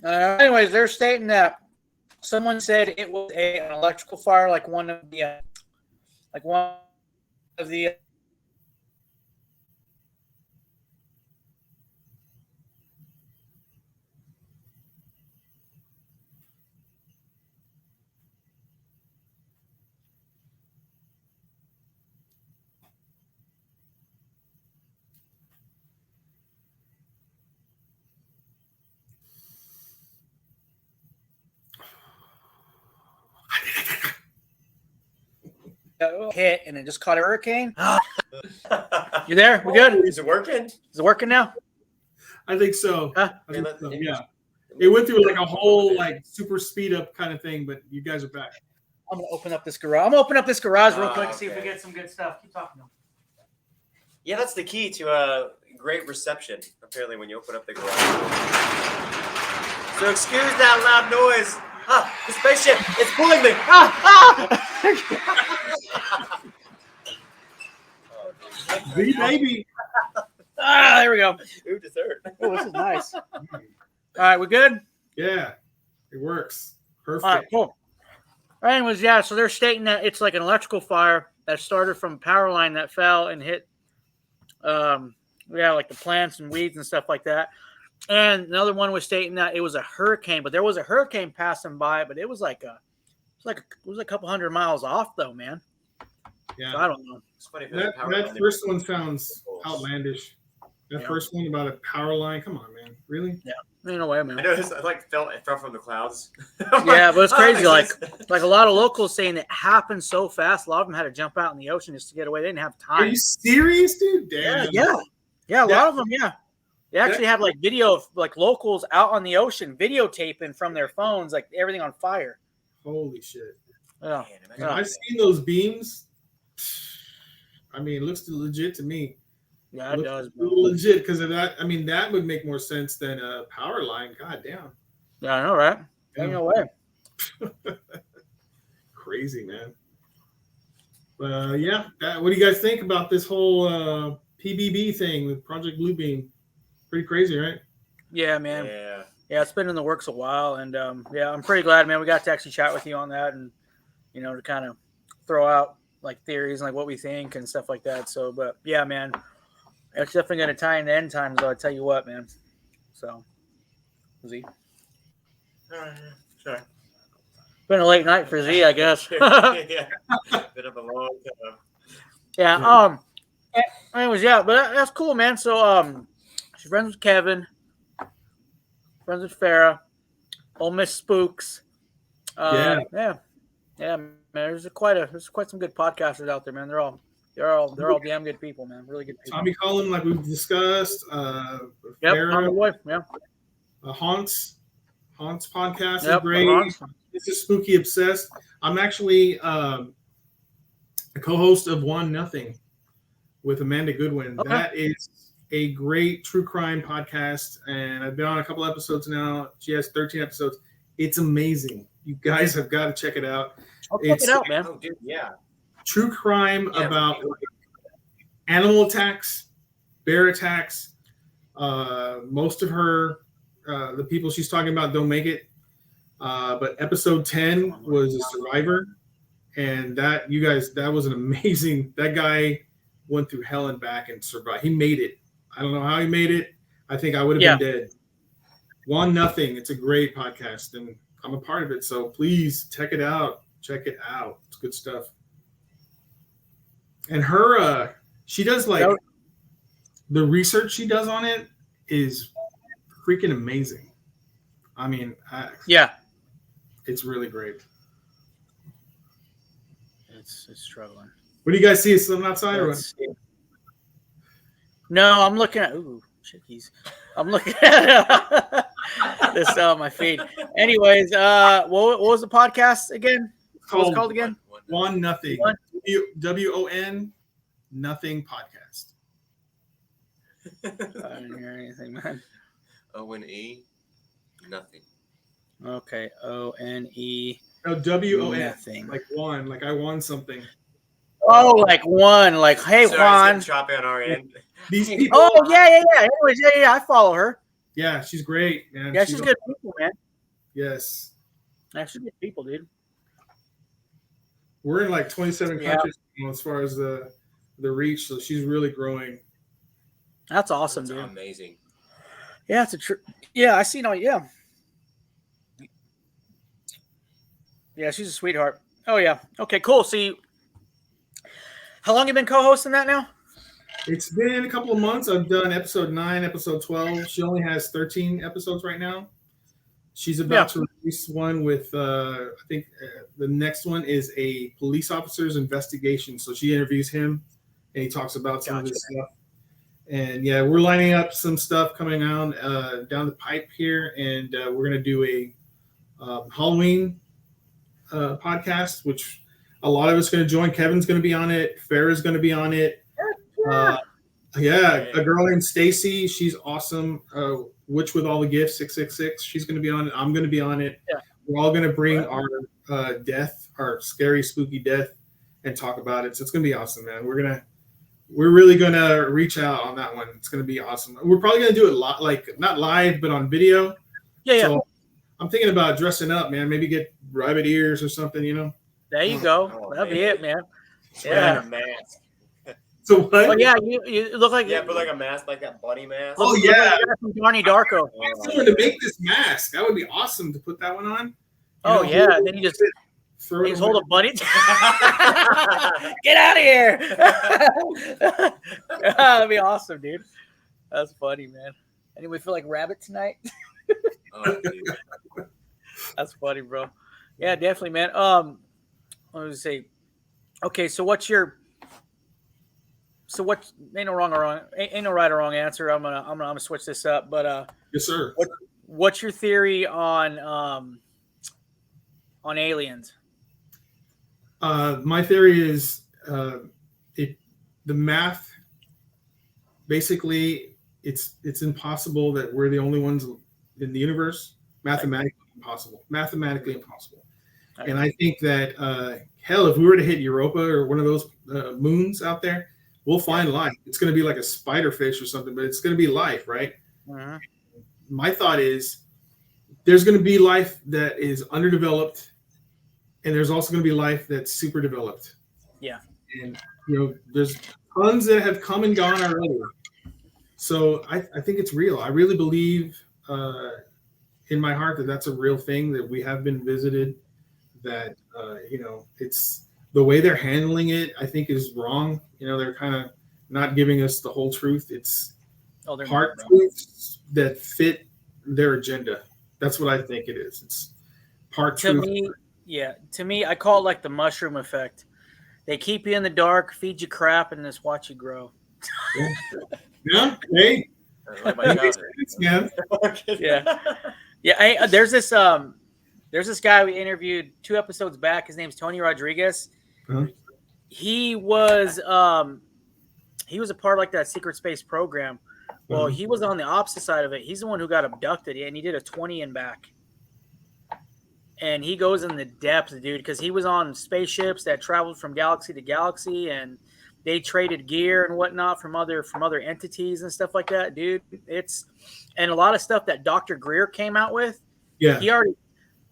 out. Anyways, they're stating that someone said it was an electrical fire, like one of the hit, and it just caught a hurricane. You there? We good? Is it working? Is it working now? I think so. Huh? I think so. Yeah. It went through like a whole like super speed up kind of thing, but you guys are back. I'm gonna open up this garage. I'm gonna open up this garage real quick and see if we Okay. get some good stuff. Keep talking. Yeah, that's the key to great reception, apparently, when you open up the garage. So excuse that loud noise. Ah, the spaceship, it's pulling me. The baby. There we go. Ooh, dessert. Oh, this is nice. All right, we good? Yeah. It works. Perfect. All right, cool. Anyways, yeah, so they're stating that it's like an electrical fire that started from a power line that fell and hit, like the plants and weeds and stuff like that. And another one was stating that it was a hurricane, but there was a hurricane passing by, but it was like a couple hundred miles off though, man. Yeah. So I don't know. It's funny if That first one sounds outlandish. That Yeah. first one about a power line. Come on, man. Really? Ain't no way, man. I noticed it fell from the clouds. Yeah, but it's crazy. Oh, Like makes sense. a lot of locals saying it happened so fast. A lot of them had to jump out in the ocean just to get away. They didn't have Are time. you serious, dude? Damn. Yeah. A lot of them. Yeah, they actually had like video of like locals out on the ocean videotaping from their phones, like everything on fire. Holy shit. Yeah. Man, imagine Yeah. I've seen those beams. I mean, it looks legit to me. Yeah, it Looks does, bro. legit because of that. I mean, that would make more sense than a power line. God damn. Yeah, I know, right? Ain't no way. Crazy, man. But yeah, what do you guys think about this whole PBB thing with Project Bluebeam? Pretty crazy, right? Yeah, man. Yeah. It's been in the works a while, and yeah, I'm pretty glad, man. We got to actually chat with you on that, and to kind of throw out like theories and like what we think and stuff like that. So, but yeah, man, it's definitely going to tie into end times, though. I tell you what, man. So, Z. Sure. Been a late night for Z, I guess. Yeah. Bit of a long time. Yeah. Anyways, yeah, but that's cool, man. So, she's friends with Kevin, friends with Farrah, Ole Miss Spooks. Yeah, man. There's quite some good podcasters out there, man. They're all damn good people, man. Really good people. Tommy Cullen, like we've discussed. Yep, Farrah, on the way. Yeah. Haunts podcast is Yep. great. This is Spooky Obsessed. I'm actually a co-host of One Nothing with Amanda Goodwin. Okay. That is a great true crime podcast, and I've been on a couple episodes now. She has 13 episodes. It's amazing. You guys have got to check it out. I'll check it out, man. Oh, dude, yeah. True crime Yeah, about animal attacks, bear attacks. Most of her, the people she's talking about don't make it. But episode 10 was a survivor. And that was an amazing, that guy went through hell and back and survived. He made it. I don't know how he made it. I think I would have been dead. One Nothing. It's a great podcast and I'm a part of it. So please check it out. Check it out. It's good stuff. And her, she does like the research she does on it is freaking amazing. I mean, it's really great. It's struggling. What do you guys see? Is something outside or what? No, I'm looking at chickies. I'm looking at this on my feed. Anyways, what was the podcast again? What was it called again? One Nothing. WON Nothing Podcast. I didn't hear anything, man. ONE Nothing. Okay, ONE. No, WON. Nothing. Like one. Like I won something. Oh, like one. Like, hey, Sorry, Juan. it's choppy on our end. These people. Oh, yeah. Anyways, yeah. I follow her. Yeah, she's great, man. Yeah, she's good people, man. Yes. Yeah, she's good people, dude. We're in like 27 countries as far as the reach, so she's really growing. That's awesome, That's dude. amazing. Yeah, it's a true. Yeah, I see. No, yeah. Yeah, she's a sweetheart. Oh yeah. Okay, cool. See, how long you been co-hosting that now? It's been a couple of months. I've done episode 9, episode 12. She only has 13 episodes right now. She's about to release one with, I think the next one is a police officer's investigation. So she interviews him and he talks about some of this stuff. And yeah, we're lining up some stuff coming out down the pipe here. And we're going to do a Halloween podcast, which a lot of us going to join. Kevin's going to be on it. Farrah's going to be on it. A girl named Stacy. She's awesome. Witch with all the gifts, 666. She's going to be on it. I'm going to be on it. Yeah. We're all going to bring our death, our scary, spooky death, and talk about it. So it's going to be awesome, man. We're really going to reach out on that one. It's going to be awesome. We're probably going to do it like not live, but on video. Yeah. So I'm thinking about dressing up, man. Maybe get rabbit ears or something, you know. There you go. That'd be it, man. Yeah. A mask. So what? Oh yeah, you look like put like a mask, like that bunny mask. Oh yeah, from Donnie Darko. Someone to make this mask. That would be awesome to put that one on. And then you just hold a bunny. Get out of here! That'd be awesome, dude. That's funny, man. Anybody feel like rabbit tonight? That's funny, bro. Yeah, definitely, man. Let me say. Okay, so what ain't no right or wrong answer. I'm gonna switch this up, but yes, sir. What's your theory on aliens? My theory is the math. Basically, it's impossible that we're the only ones in the universe. Mathematically impossible. And I think that hell, if we were to hit Europa or one of those moons out there, we'll find life. It's going to be like a spider fish or something, but it's going to be life, right? Uh-huh. My thought is there's going to be life that is underdeveloped, and there's also going to be life that's super developed. Yeah. And, there's tons that have come and gone already. So I think it's real. I really believe in my heart that that's a real thing, that we have been visited, that, it's the way they're handling it, I think, is wrong. They're kind of not giving us the whole truth. It's part truths that fit their agenda. That's what I think it is. It's part truth. To me, I call it like the mushroom effect. They keep you in the dark, feed you crap, and just watch you grow. Yeah. Hey. Yeah. Yeah. There's this guy we interviewed 2 episodes back. His name's Tony Rodrigues. Uh-huh. He was a part of like that secret space program. Well, he was on the opposite side of it. He's the one who got abducted, and he did a 20 and back. And he goes in the depths, dude, because he was on spaceships that traveled from galaxy to galaxy, and they traded gear and whatnot from other entities and stuff like that, dude. And a lot of stuff that Dr. Greer came out with. Yeah.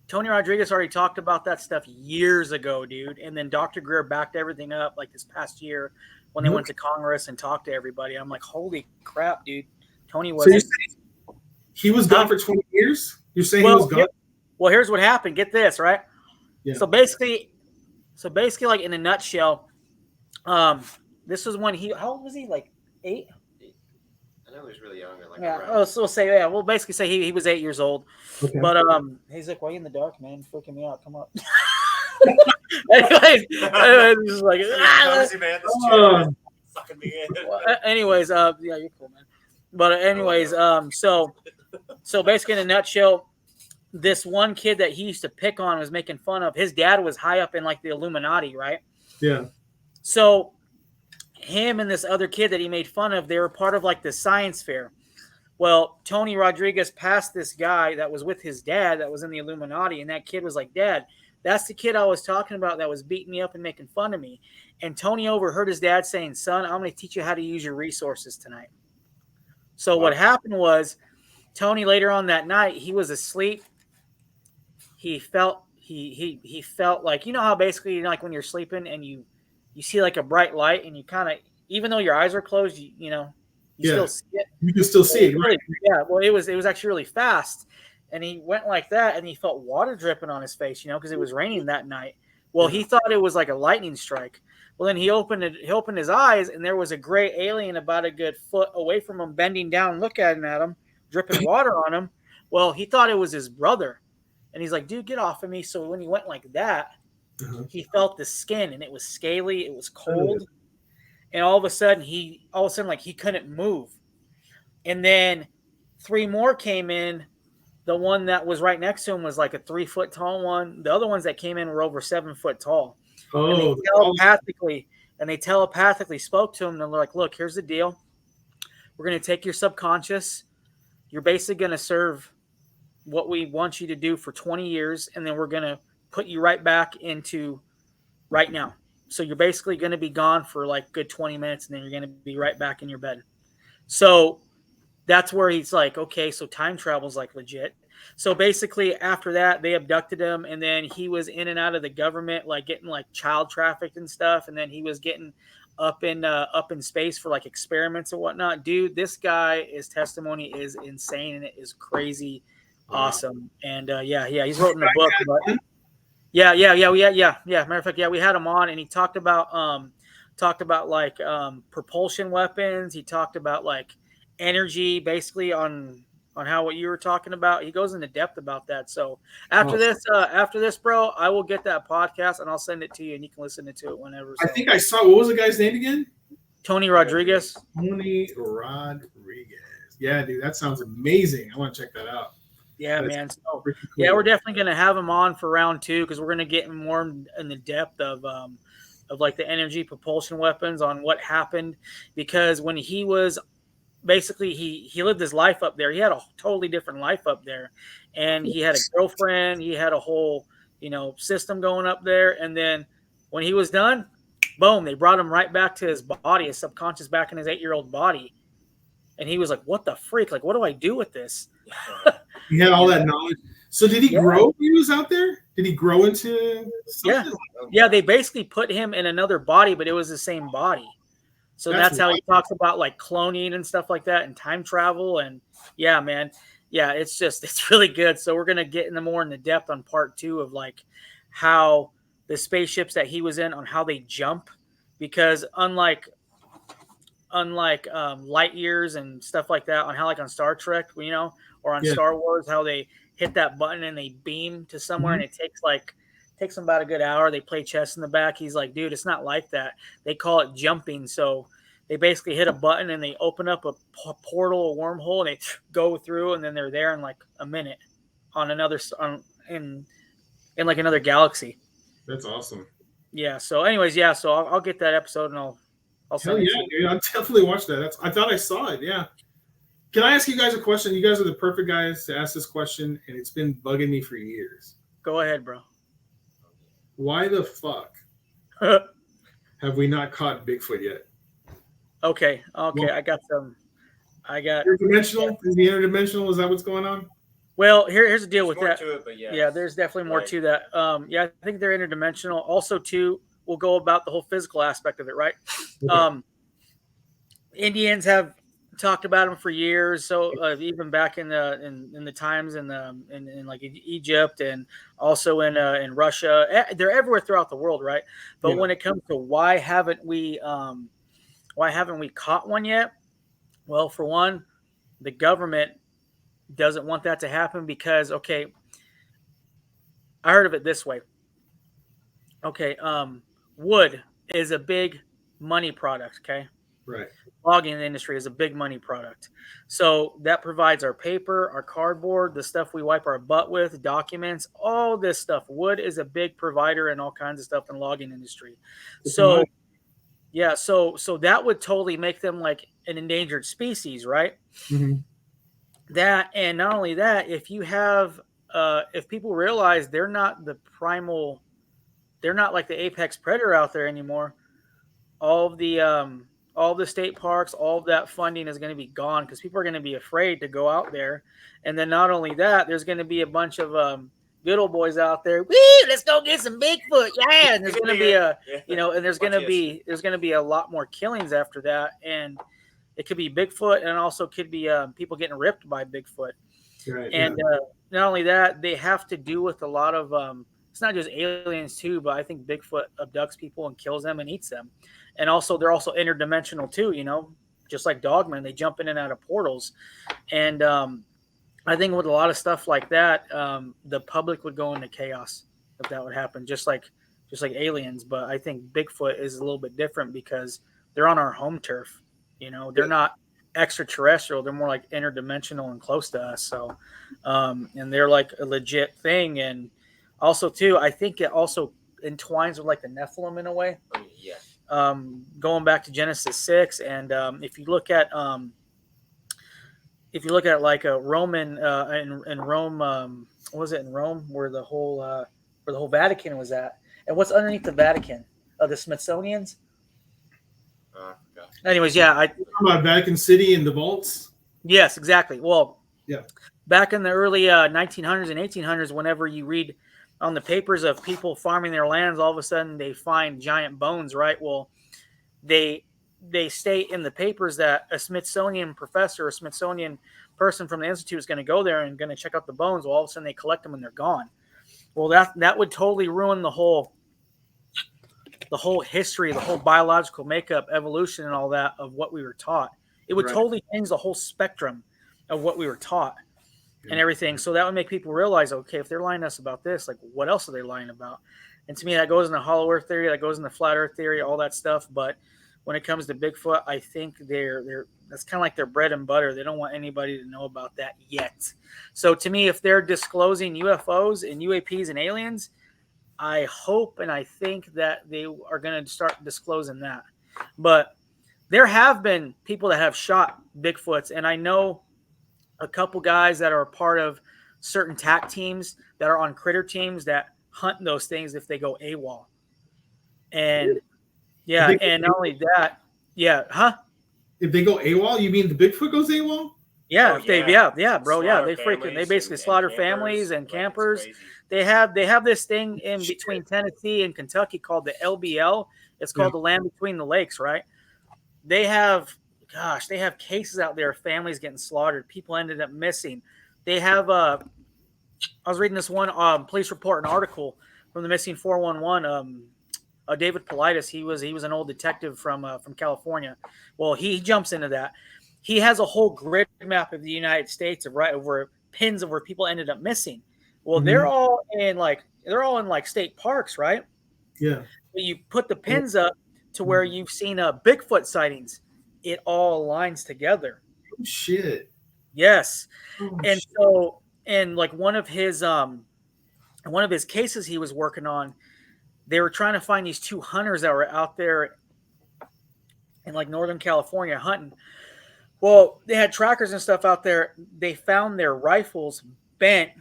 Tony Rodrigues already talked about that stuff years ago, dude. And then Dr. Greer backed everything up like this past year when they went to Congress and talked to everybody. I'm like, holy crap, dude. Tony was. So he was gone for 20 years? You're saying he was gone? Well, here's what happened. Get this, right? Yeah. So basically, like in a nutshell, this was when how old was he? Like 8? I know he was really young. We'll basically say he was 8 years old. Okay. But he's like, why are you in the dark, man? You're freaking me out. Come on. anyways, just like, Sucking me in. Well, anyways, yeah, you're cool, man. But anyways, so basically in a nutshell, this one kid that he used to pick on was making fun of. His dad was high up in like the Illuminati, right? Yeah. So him and this other kid that he made fun of, they were part of like the science fair. Well, Tony Rodrigues passed this guy that was with his dad that was in the Illuminati, and that kid was like, Dad, that's the kid I was talking about that was beating me up and making fun of me. And Tony overheard his dad saying, Son, I'm going to teach you how to use your resources tonight. So what happened was Tony later on that night, he was asleep. He felt he felt like, you know how basically, you know, like when you're sleeping and you see like a bright light and you kind of, even though your eyes are closed, you know, you still see it. You can still see it, right? Yeah, well, it was actually really fast. And he went like that and he felt water dripping on his face, you know, because it was raining that night. Well, he thought it was like a lightning strike. Well, then he opened his eyes and there was a gray alien about a good foot away from him, bending down, looking at him, dripping water on him. Well, he thought it was his brother. And he's like, dude, get off of me. So when he went like that, he felt the skin and it was scaly. It was cold. And all of a sudden, like he couldn't move. And then 3 more came in. The one that was right next to him was like a 3 foot tall one. The other ones that came in were over 7 foot tall. Oh, and they telepathically spoke to him. And they're like, look, here's the deal. We're going to take your subconscious. You're basically going to serve what we want you to do for 20 years. And then we're going to put you right back into right now. So you're basically going to be gone for like good 20 minutes. And then you're going to be right back in your bed. So that's where he's like, okay, so time travel's like legit. So basically after that, they abducted him. And then he was in and out of the government, like getting like child trafficked and stuff. And then he was getting up in space for like experiments and whatnot. Dude, this guy, his testimony is insane and it is crazy awesome. And he's wrote in a book. But yeah. Matter of fact, we had him on and he talked about like propulsion weapons. He talked about like energy, basically on how what you were talking about. He goes into depth about that. So after this, bro, I will get that podcast and I'll send it to you and you can listen to it whenever. So. I think I saw, what was the guy's name again? Tony Rodrigues. Tony Rodrigues. Yeah, dude, that sounds amazing. I want to check that out. Yeah, man. So, cool. Yeah, we're definitely going to have him on for round 2 because we're going to get more in the depth of like the energy propulsion weapons on what happened. Because when he was basically, he lived his life up there. He had a totally different life up there. And he had a girlfriend. He had a whole, system going up there. And then when he was done, boom, they brought him right back to his body, his subconscious back in his 8-year-old body. And he was like, what the freak? Like, what do I do with this? He had all that knowledge. So did he grow when he was out there? Did he grow into something? Yeah, they basically put him in another body, but it was the same body. So that's how he talks about like cloning and stuff like that and time travel. And yeah, man. Yeah, it's really good. So we're going to get more in the depth on part 2 of like how the spaceships that he was in, on how they jump, because unlike light years and stuff like that, on how like on Star Trek, or on Star Wars, how they hit that button and they beam to somewhere and it takes them about a good hour. They play chess in the back. He's like, dude, it's not like that. They call it jumping. So they basically hit a button and they open up a portal, a wormhole, and they go through, and then they're there in like a minute on another in like another galaxy. That's awesome. Yeah. So anyways, so I'll get that episode and I'll Hell yeah, dude. I'll definitely watch that. I thought I saw it. Yeah. Can I ask you guys a question? You guys are the perfect guys to ask this question, and it's been bugging me for years. Go ahead, bro. Why the fuck have we not caught Bigfoot yet? Okay. Well, I got Interdimensional? Is the interdimensional? Is that what's going on? Well, here's the deal with that. To it, but yeah, there's definitely more to that. I think they're interdimensional. Also, too, we'll go about the whole physical aspect of it, right? Okay. Indians have talked about them for years. So even back in the times in like Egypt and also in Russia, they're everywhere throughout the world, right? But when it comes to why haven't we caught one yet? Well, for one, the government doesn't want that to happen because, I heard of it this way. Wood is a big money product. Okay. Right. Logging industry is a big money product. So that provides our paper, our cardboard, the stuff we wipe our butt with, documents, all this stuff. Wood is a big provider and all kinds of stuff in the logging industry. So yeah, so that would totally make them like an endangered species, right? Mm-hmm. That, and not only that, if you have if people realize they're not the primal, they're not like the apex predator out there anymore, all the state parks, all of that funding is going to be gone because people are going to be afraid to go out there. And then not only that, there's going to be a bunch of good old boys out there. Woo, let's go get some Bigfoot. Yeah, and there's going to be and there's going to be a lot more killings after that, and it could be Bigfoot, and also could be people getting ripped by Bigfoot. Right, and not only that, they have to do with a lot of it's not just aliens too, but I think Bigfoot abducts people and kills them and eats them. And also they're also interdimensional too, just like Dogman, they jump in and out of portals. And I think with a lot of stuff like that, the public would go into chaos if that would happen, just like aliens. But I think Bigfoot is a little bit different because they're on our home turf. They're not extraterrestrial, they're more like interdimensional and close to us. So and they're like a legit thing. And also too, I think it also entwines with like the Nephilim in a way. Yeah. Going back to Genesis 6, and if you look at like a Roman in Rome, what was it in Rome where the whole Vatican was at, and what's underneath the Vatican? The Smithsonian's. Anyways, yeah, about Vatican City and the vaults. Yes, exactly. Well, yeah, back in the early 1900s and 1800s, whenever you read on the papers of people farming their lands, all of a sudden they find giant bones, right? Well, they state in the papers that a Smithsonian professor, a Smithsonian person from the institute is going to go there and going to check out the bones. Well, all of a sudden they collect them and they're gone. Well, that would totally ruin the whole history, the whole biological makeup, evolution, and all that of what we were taught. It would totally change the whole spectrum of what we were taught and everything. So that would make people realize, okay, if they're lying to us about this, like what else are they lying about? And to me, that goes into hollow earth theory, that goes into flat earth theory, all that stuff. But when it comes to Bigfoot, I think that's kind of like their bread and butter. They don't want anybody to know about that yet. So to me, if they're disclosing UFOs and UAPs and aliens, I hope and I think that they are going to start disclosing that. But there have been people that have shot Bigfoots, and I know a couple guys that are a part of certain TAC teams that are on critter teams that hunt those things if they go AWOL. And yeah, and not only that, if they go AWOL, you mean the Bigfoot goes AWOL? Yeah, bro. Slaughter They basically slaughter families and campers. They have this thing in between Tennessee and Kentucky called the LBL. It's called the Land Between the Lakes, right? They have cases out there of families getting slaughtered. People ended up missing. They have I was reading this one police report, an article from the missing 411. David Politis, he was an old detective from California. Well, he jumps into that. He has a whole grid map of the United States of over pins of where people ended up missing. Well, they're all in state parks, right? Yeah. But you put the pins up to where you've seen Bigfoot sightings. It all aligns together. Oh shit. Yes. So like one of his cases he was working on, they were trying to find these two hunters that were out there in like Northern California hunting. Well, they had trackers and stuff out there. They found their rifles bent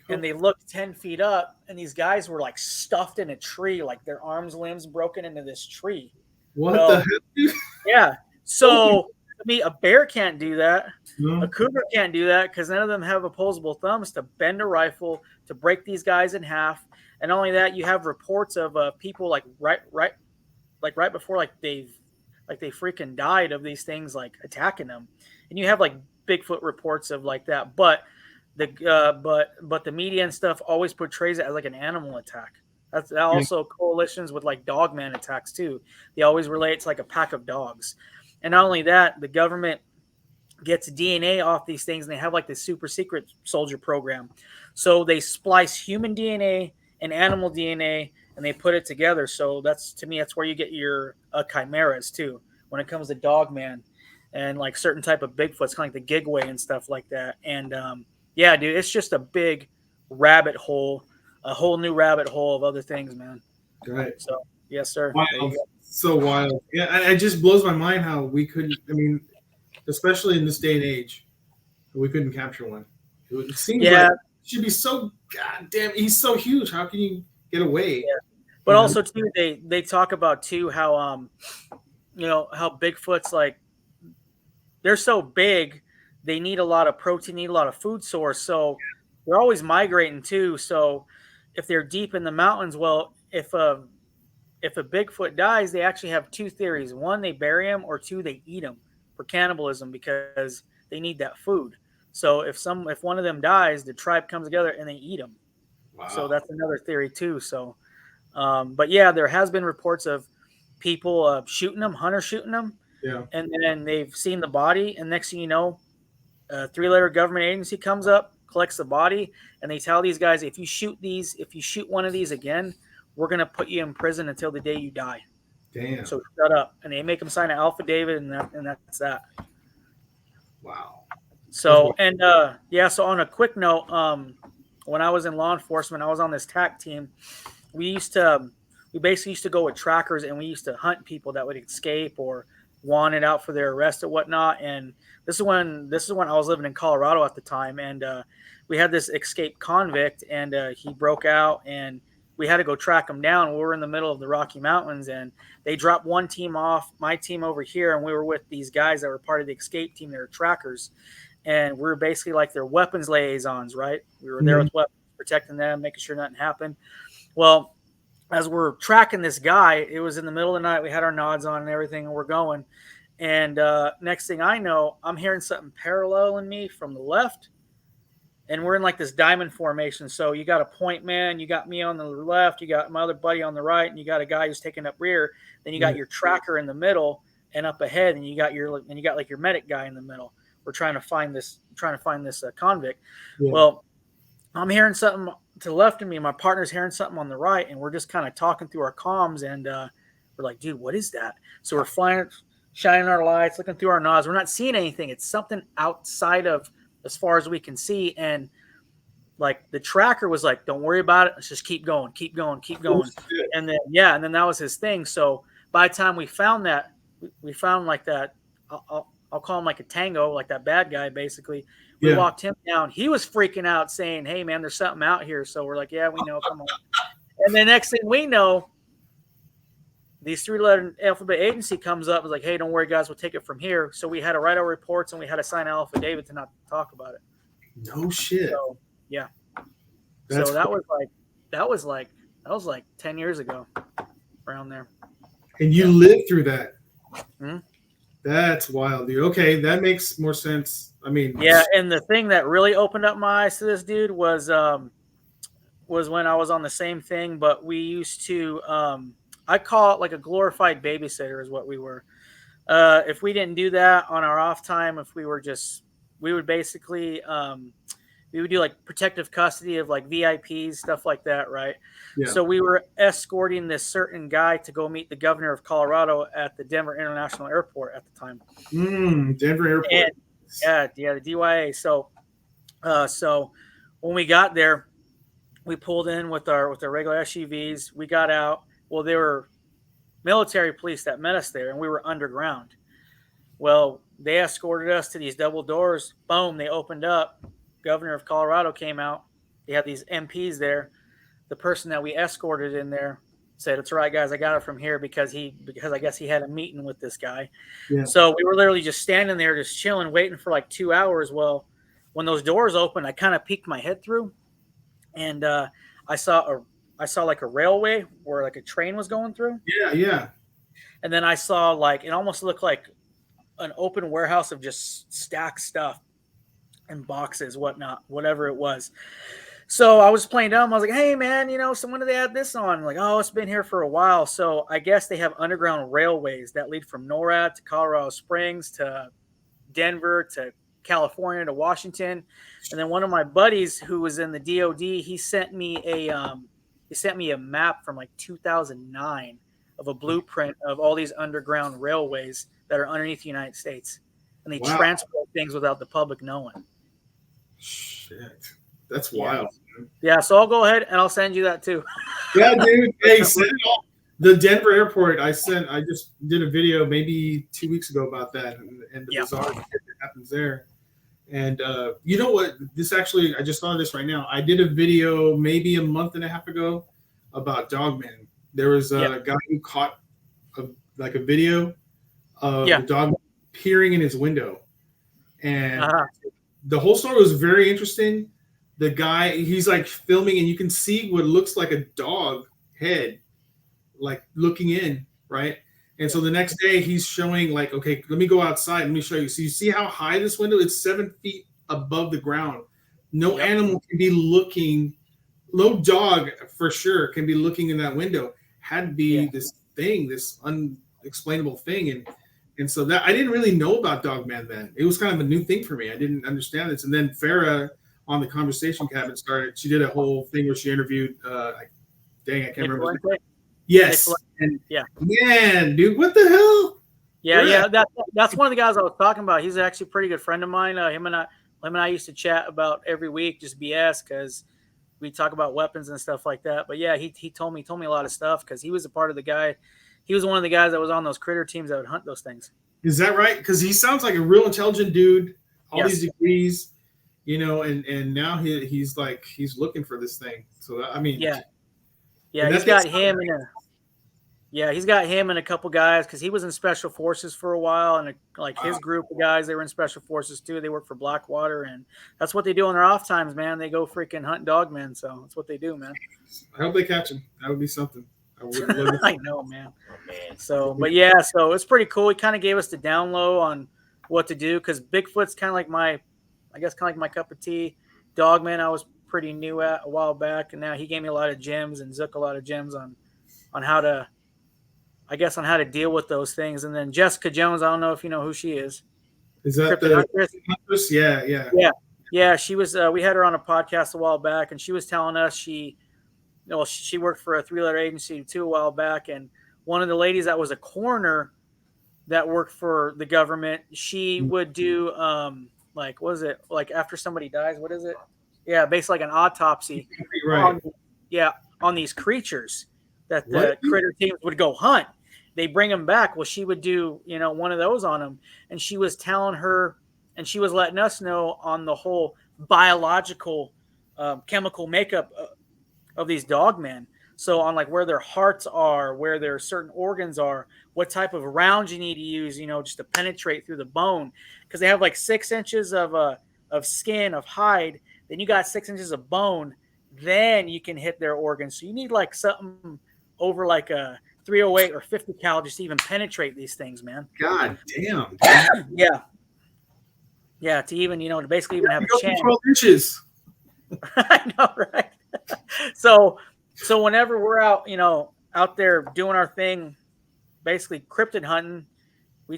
and they looked 10 feet up, and these guys were like stuffed in a tree, like their arms, limbs broken into this tree. What the heck? Yeah. So to me, a bear can't do that. No. A cougar can't do that because none of them have opposable thumbs to bend a rifle to break these guys in half. And not only that, you have reports of people like right before they freaking died of these things like attacking them. And you have like Bigfoot reports of like that, but the media and stuff always portrays it as like an animal attack. That's also coalitions with like Dogman attacks too. They always relate it to like a pack of dogs. And not only that, the government gets DNA off these things, and they have like this super secret soldier program. So they splice human DNA and animal DNA, and they put it together. So that's, to me, that's where you get your chimeras too, when it comes to Dogman and like certain type of Bigfoots, kind of like the gigway and stuff like that. And yeah, dude, it's just a big rabbit hole, a whole new rabbit hole of other things, man. Right. So yes, sir. Wild. So wild. Yeah, it just blows my mind how we couldn't. I mean, especially in this day and age, we couldn't capture one. It seems like it should be so goddamn. He's so huge. How can you get away? Yeah. But also too, they talk about too how you know, how Bigfoot's like, they're so big, they need a lot of protein, need a lot of food source. So they're always migrating too. So if they're deep in the mountains, well, if a Bigfoot dies, they actually have two theories. One, they bury him, or two, they eat him for cannibalism because they need that food. So if one of them dies, the tribe comes together and they eat him. Wow. So that's another theory too. So, but yeah, there has been reports of people shooting them, hunters shooting them. Yeah. And then they've seen the body, and next thing you know, a 3-letter government agency comes up, collects the body, and they tell these guys, if you shoot one of these again, we're going to put you in prison until the day you die. Damn. So shut up. And they make them sign an affidavit, and that's that. Wow. So, and so on a quick note, when I was in law enforcement, I was on this TAC team. We basically used to go with trackers, and we used to hunt people that would escape or wanted out for their arrest or whatnot. And this is when I was living in Colorado at the time, and we had this escaped convict, and he broke out, and we had to go track him down. We were in the middle of the Rocky Mountains, and they dropped one team off, my team over here, and we were with these guys that were part of the escape team. They were trackers, and we were basically like their weapons liaisons, right? We were there with weapons, protecting them, making sure nothing happened. Well, as we're tracking this guy, it was in the middle of the night. We had our nods on and everything, and we're going. And next thing I know, I'm hearing something paralleling me from the left. And we're in like this diamond formation. So you got a point man, you got me on the left, you got my other buddy on the right, and you got a guy who's taking up rear. Then you got your tracker in the middle and up ahead, and you got like your medic guy in the middle. We're trying to find this convict. Yeah. Well, I'm hearing something to the left of me. My partner's hearing something on the right, and we're just kind of talking through our comms, and we're like, dude, what is that? So we're flying, shining our lights, looking through our nods. We're not seeing anything. It's something outside of as far as we can see. And like the tracker was like, don't worry about it. Let's just keep going. And then that was his thing. So by the time we found that, we found like that, I'll call him like a tango, like that bad guy, basically. We walked him down. He was freaking out saying, hey man, there's something out here. So we're like, yeah, we know, come on. And the next thing we know, these 3-letter alphabet agency comes up and is like, hey, don't worry, guys, we'll take it from here. So we had to write our reports, and we had to sign an affidavit to not talk about it. No shit. So, yeah. That's that was like 10 years ago, around there. And you lived through that. Mm-hmm. That's wild, dude. Okay, that makes more sense. I mean, yeah. And the thing that really opened up my eyes to this dude was when I was on the same thing, but we used to. I call it like a glorified babysitter is what we were. If we didn't do that on our off time, we would basically, we would do like protective custody of like VIPs, stuff like that. Right. Yeah. So we were escorting this certain guy to go meet the governor of Colorado at the Denver International Airport at the time. Denver Airport. And, the DYA. So when we got there, we pulled in with our regular SUVs. We got out. Well, there were military police that met us there, and we were underground. Well, they escorted us to these double doors. Boom, they opened up. Governor of Colorado came out. They had these MPs there. The person that we escorted in there said, "It's all right, guys. I got it from here because I guess he had a meeting with this guy." Yeah. So we were literally just standing there, just chilling, waiting for like 2 hours. Well, when those doors opened, I kind of peeked my head through, and I saw like a railway where like a train was going through. Yeah. And then I saw like, it almost looked like an open warehouse of just stacked stuff and boxes, whatnot, whatever it was. So I was playing dumb. I was like, hey man, so when did they add this on? Like, oh, it's been here for a while. So I guess they have underground railways that lead from NORAD to Colorado Springs to Denver to California to Washington. And then one of my buddies who was in the DOD, he sent me a map from like 2009 of a blueprint of all these underground railways that are underneath the United States, and they Wow. transport things without the public knowing. Shit, that's Yeah. wild. Yeah, so I'll go ahead and I'll send you that too. Yeah, dude. Hey, send it all. The Denver airport. I just did a video maybe 2 weeks ago about that, and the bizarre shit that happens there. And you know what? This actually, I just thought of this right now. I did a video maybe a month and a half ago about Dogman. There was a guy who caught a video of the dog peering in his window, and the whole story was very interesting. The guy, he's like filming, and you can see what looks like a dog head, like looking in, right? And so the next day he's showing like, okay, let me go outside. Let me show you. So you see how high this window? It's 7 feet above the ground. No animal can be looking. No dog for sure can be looking in that window. Had to be this thing, this unexplainable thing. And so that I didn't really know about Dogman then. It was kind of a new thing for me. I didn't understand this. And then Farah on the Conversation Cabin started. She did a whole thing where she interviewed. I can't remember. Yes. And man, dude, what the hell? Yeah. That's one of the guys I was talking about. He's actually a pretty good friend of mine. Him and I used to chat about every week, just BS, because we talk about weapons and stuff like that. But yeah, he told me a lot of stuff because he was a part of the guy. He was one of the guys that was on those critter teams that would hunt those things. Is that right? Because he sounds like a real intelligent dude. All these degrees, and now he's looking for this thing. So I mean, he's got him he's got him and a couple guys because he was in special forces for a while, and his group of guys, they were in special forces too. They work for Blackwater, and that's what they do in their off times, man. They go freaking hunt dogmen, so that's what they do, man. I hope they catch him. That would be something. I would love I know, man. So, but so it's pretty cool. He kind of gave us the down low on what to do because Bigfoot's kind of like my cup of tea. Dogman, I was pretty new at a while back, and now he gave me a lot of gems and Zook a lot of gems on how to, on how to deal with those things. And then Jessica Jones, I don't know if you know who she is. Is that the Huntress? Yeah. She was. We had her on a podcast a while back, and she was telling us she worked for a 3-letter agency too a while back, and one of the ladies that was a coroner that worked for the government, she would do what is it, like after somebody dies, what is it? Yeah, basically like an autopsy. Right. On these creatures that the critter teams would go hunt. They bring them back. Well, she would do, one of those on them. And she was telling her, and she was letting us know on the whole biological chemical makeup of these dogmen. So on like where their hearts are, where their certain organs are, what type of rounds you need to use, just to penetrate through the bone. Because they have like 6 inches of skin, of hide. Then you got 6 inches of bone. Then you can hit their organs. So you need like something over like a 308 or 50 cal just to even penetrate these things, man. God damn. Yeah, to even, to basically even have a chance. 12 inches. I know, right? So whenever we're out, out there doing our thing, basically cryptid hunting, I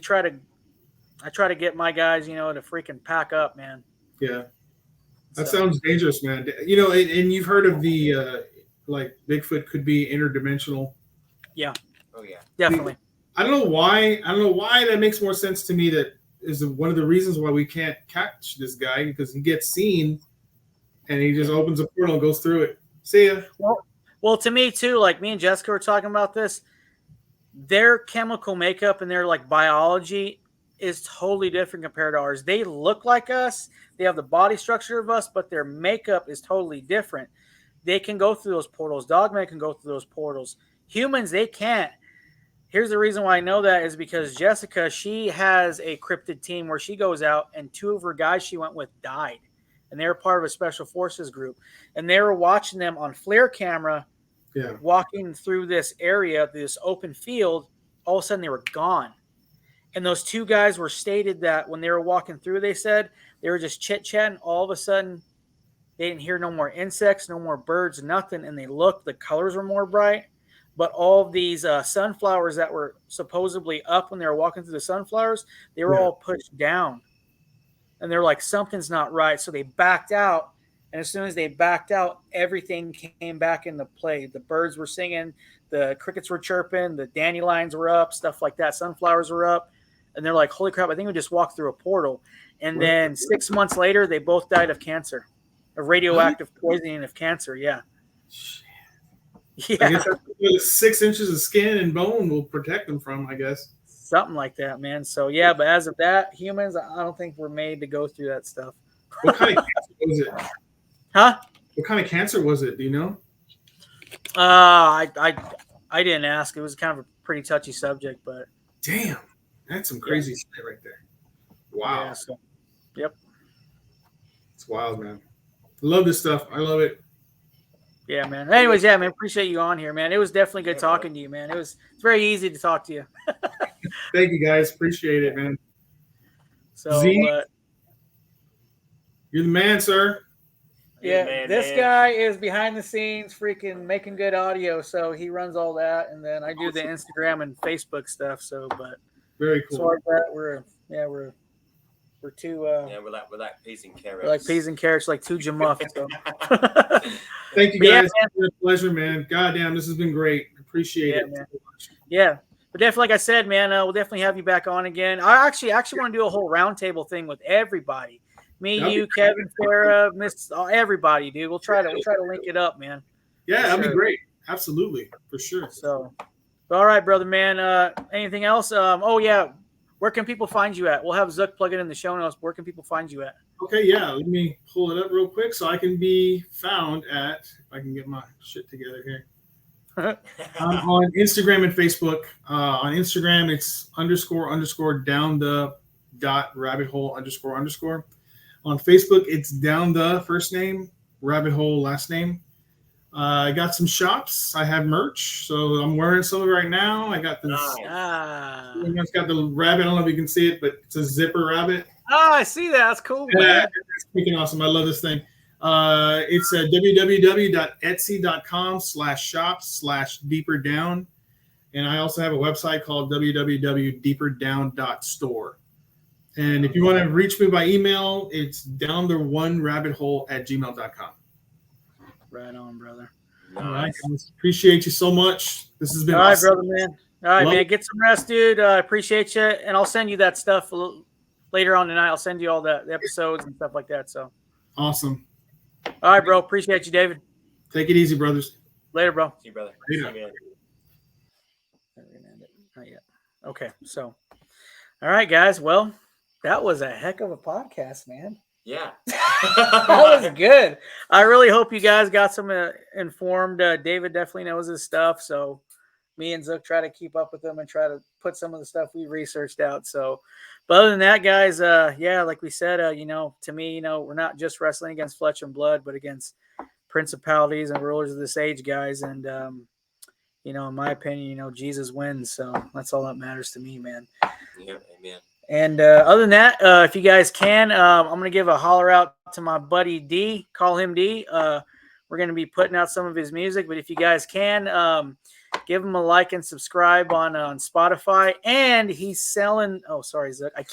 try to get my guys, to freaking pack up, man. Yeah. That sounds dangerous, man. And you've heard of the like Bigfoot could be interdimensional. Yeah. Oh yeah. Definitely. I don't know why that makes more sense to me. That is one of the reasons why we can't catch this guy, because he gets seen and he just opens a portal and goes through it. See ya. Well, to me too, like me and Jessica were talking about this, their chemical makeup and their like biology is totally different compared to ours. They look like us. They have the body structure of us, but their makeup is totally different. They can go through those portals. Dogmen can go through those portals. Humans, they can't. Here's the reason why I know that is because Jessica, she has a cryptid team where she goes out and 2 of her guys she went with died. And they were part of a special forces group. And they were watching them on flare camera walking through this area, this open field. All of a sudden, they were gone. And those 2 guys were stated that when they were walking through, they said they were just chit-chatting. All of a sudden, they didn't hear no more insects, no more birds, nothing. And they looked, the colors were more bright. But all of these sunflowers that were supposedly up when they were walking through the sunflowers, they were all pushed down. And they're like, something's not right. So they backed out. And as soon as they backed out, everything came back into play. The birds were singing. the crickets were chirping, the dandelions were up, stuff like that. Sunflowers were up. And they're like, holy crap, I think we just walked through a portal. And then 6 months later, they both died of cancer, of radioactive poisoning of cancer. Yeah. I guess that's 6 inches of skin and bone will protect them from, I guess. Something like that, man. So, yeah, but as of that, humans, I don't think we're made to go through that stuff. What kind of cancer was it? Huh? What kind of cancer was it? Do you know? I didn't ask. It was kind of a pretty touchy subject, but. Damn. That's some crazy shit right there. Wow. Yeah, so, yep. It's wild, man. I love this stuff. I love it. Yeah, man. Anyways, yeah, man. Appreciate you on here, man. It was definitely good talking to you, man. It's very easy to talk to you. Thank you, guys. Appreciate it, man. So, you're the man, sir. Yeah, this guy is behind the scenes, freaking making good audio. So he runs all that, and then I do the Instagram and Facebook stuff. So, but. Very cool. So that we're two. We're like peas and carrots. We're like peas and carrots, like two jamuffs. So. Thank you, guys. It's been a pleasure, man. Goddamn, this has been great. Appreciate it. Man. Yeah, but definitely, like I said, man, we'll definitely have you back on again. I actually want to do a whole roundtable thing with everybody. Me, you, Kevin, Sarah, Miss, everybody, dude. We'll try to link it up, man. Yeah, that'd be great. Absolutely, for sure. So. All right, brother, man. Anything else? Oh, yeah. Where can people find you at? We'll have Zook plug it in the show notes. Where can people find you at? Okay, yeah. Let me pull it up real quick so I can be found at, if I can get my shit together here. I'm on Instagram and Facebook. On Instagram, it's _ down the dot rabbit hole __. On Facebook, it's down the first name, rabbit hole last name. I got some shops. I have merch, so I'm wearing some of it right now. I got this. It's got the rabbit. I don't know if you can see it, but it's a zipper rabbit. Oh, I see that. That's cool, man. It's freaking awesome. I love this thing. It's www.etsy.com/shop/deeperdown, and I also have a website called www.deeperdown.store. And if you want to reach me by email, it's downtheonerabbithole@gmail.com. Right on, brother. Nice. All right, guys. Appreciate you so much. This has been all awesome. right, brother, man. All right, man. Get some rest, dude. I appreciate you, and I'll send you that stuff later on tonight. I'll send you all the episodes and stuff like that. So awesome. All right, bro. Appreciate you, David. Take it easy, brothers. Later, bro. See you, brother. Later. Not yet. Okay, so all right, guys. Well, that was a heck of a podcast, man. Yeah. That was good. I really hope you guys got some informed. David definitely knows his stuff. So me and Zook try to keep up with him and try to put some of the stuff we researched out. So, but other than that, guys, yeah, like we said, to me, we're not just wrestling against flesh and blood, but against principalities and rulers of this age, guys. And, in my opinion, Jesus wins. So that's all that matters to me, man. Yeah, amen. And other than that, if you guys can, I'm going to give a holler out to my buddy D. Call him D. We're going to be putting out some of his music. But if you guys can, give him a like and subscribe on Spotify. And he's selling – oh, sorry, Zook. I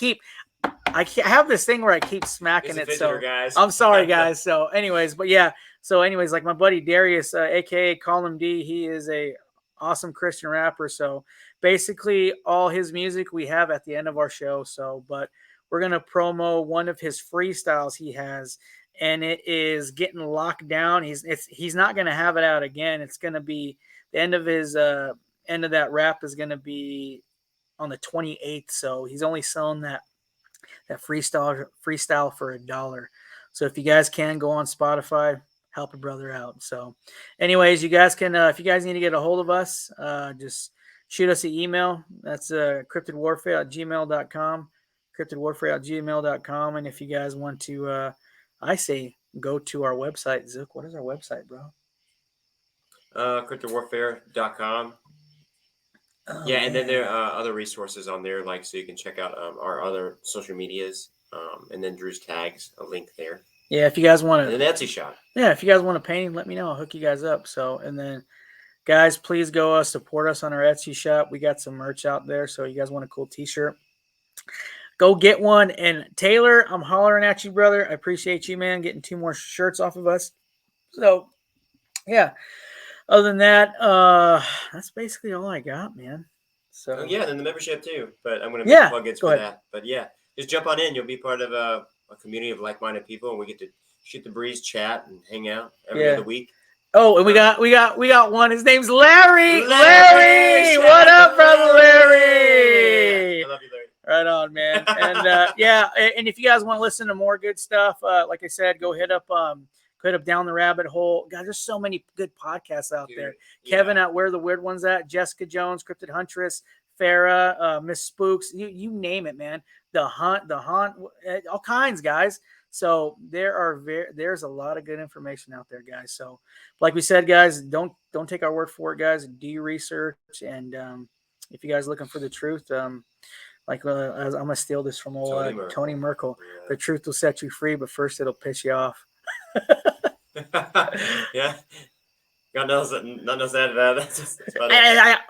have this thing where I keep smacking it. So guys. I'm sorry, guys. So anyways, but yeah. So anyways, like my buddy Darius, a.k.a. Call him D, he is a awesome Christian rapper. So basically all his music we have at the end of our show. So, but we're going to promo one of his freestyles he has, and it is getting locked down. He's not going to have it out again. It's going to be the end of his end of that rap is going to be on the 28th. So he's only selling that freestyle for $1. So if you guys can go on Spotify, help a brother out. So anyways, you guys can, if you guys need to get a hold of us, just shoot us an email. That's cryptidwarfare@gmail.com, cryptidwarfare@gmail.com. And if you guys want to, I say go to our website. Zook, what is our website, bro? Cryptidwarfare.com. Yeah, and then there are other resources on there, like so you can check out our other social medias, and then Drew's tags, a link there. Yeah, if you guys want to, and an Etsy shop. Yeah, if you guys want a painting, let me know. I'll hook you guys up. So, and then guys, please go support us on our Etsy shop. We got some merch out there. So you guys want a cool t-shirt, go get one. And Taylor, I'm hollering at you, brother. I appreciate you, man, getting 2 more shirts off of us. So yeah. other than that, that's basically all I got, man. So Oh yeah, then the membership too. But I'm gonna Yeah, make plugins go for ahead. that. But yeah, just jump on in. You'll be part of a community of like-minded people, and we get to shoot the breeze, chat, and hang out every Yeah. other week. Oh, and we got one. His name's Larry. Larry! Larry, what up, brother Larry! Larry? I love you, Larry. Right on, man. And yeah, and if you guys want to listen to more good stuff, like I said, go hit up Down the Rabbit Hole. God, there's so many good podcasts out there. Kevin at Where the Weird One's At, Jessica Jones, Cryptid Huntress, Farah, Miss Spooks, you name it, man. The Hunt, all kinds, guys. So there's a lot of good information out there, guys. So like we said, guys, don't take our word for it, guys. Do your research, and if you guys are looking for the truth, I'm gonna steal this from old Tony Merkel. Yeah. The truth will set you free, but first it'll piss you off. Yeah. God knows that. None knows that. That's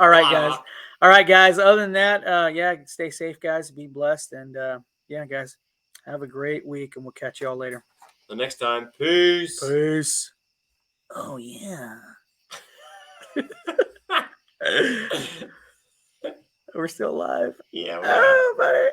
all right, guys. All right, guys. Other than that, yeah, stay safe, guys. Be blessed, and yeah, guys, have a great week, and we'll catch you all later. The next time, peace. Peace. Oh yeah. We're still alive. Yeah. Oh, buddy.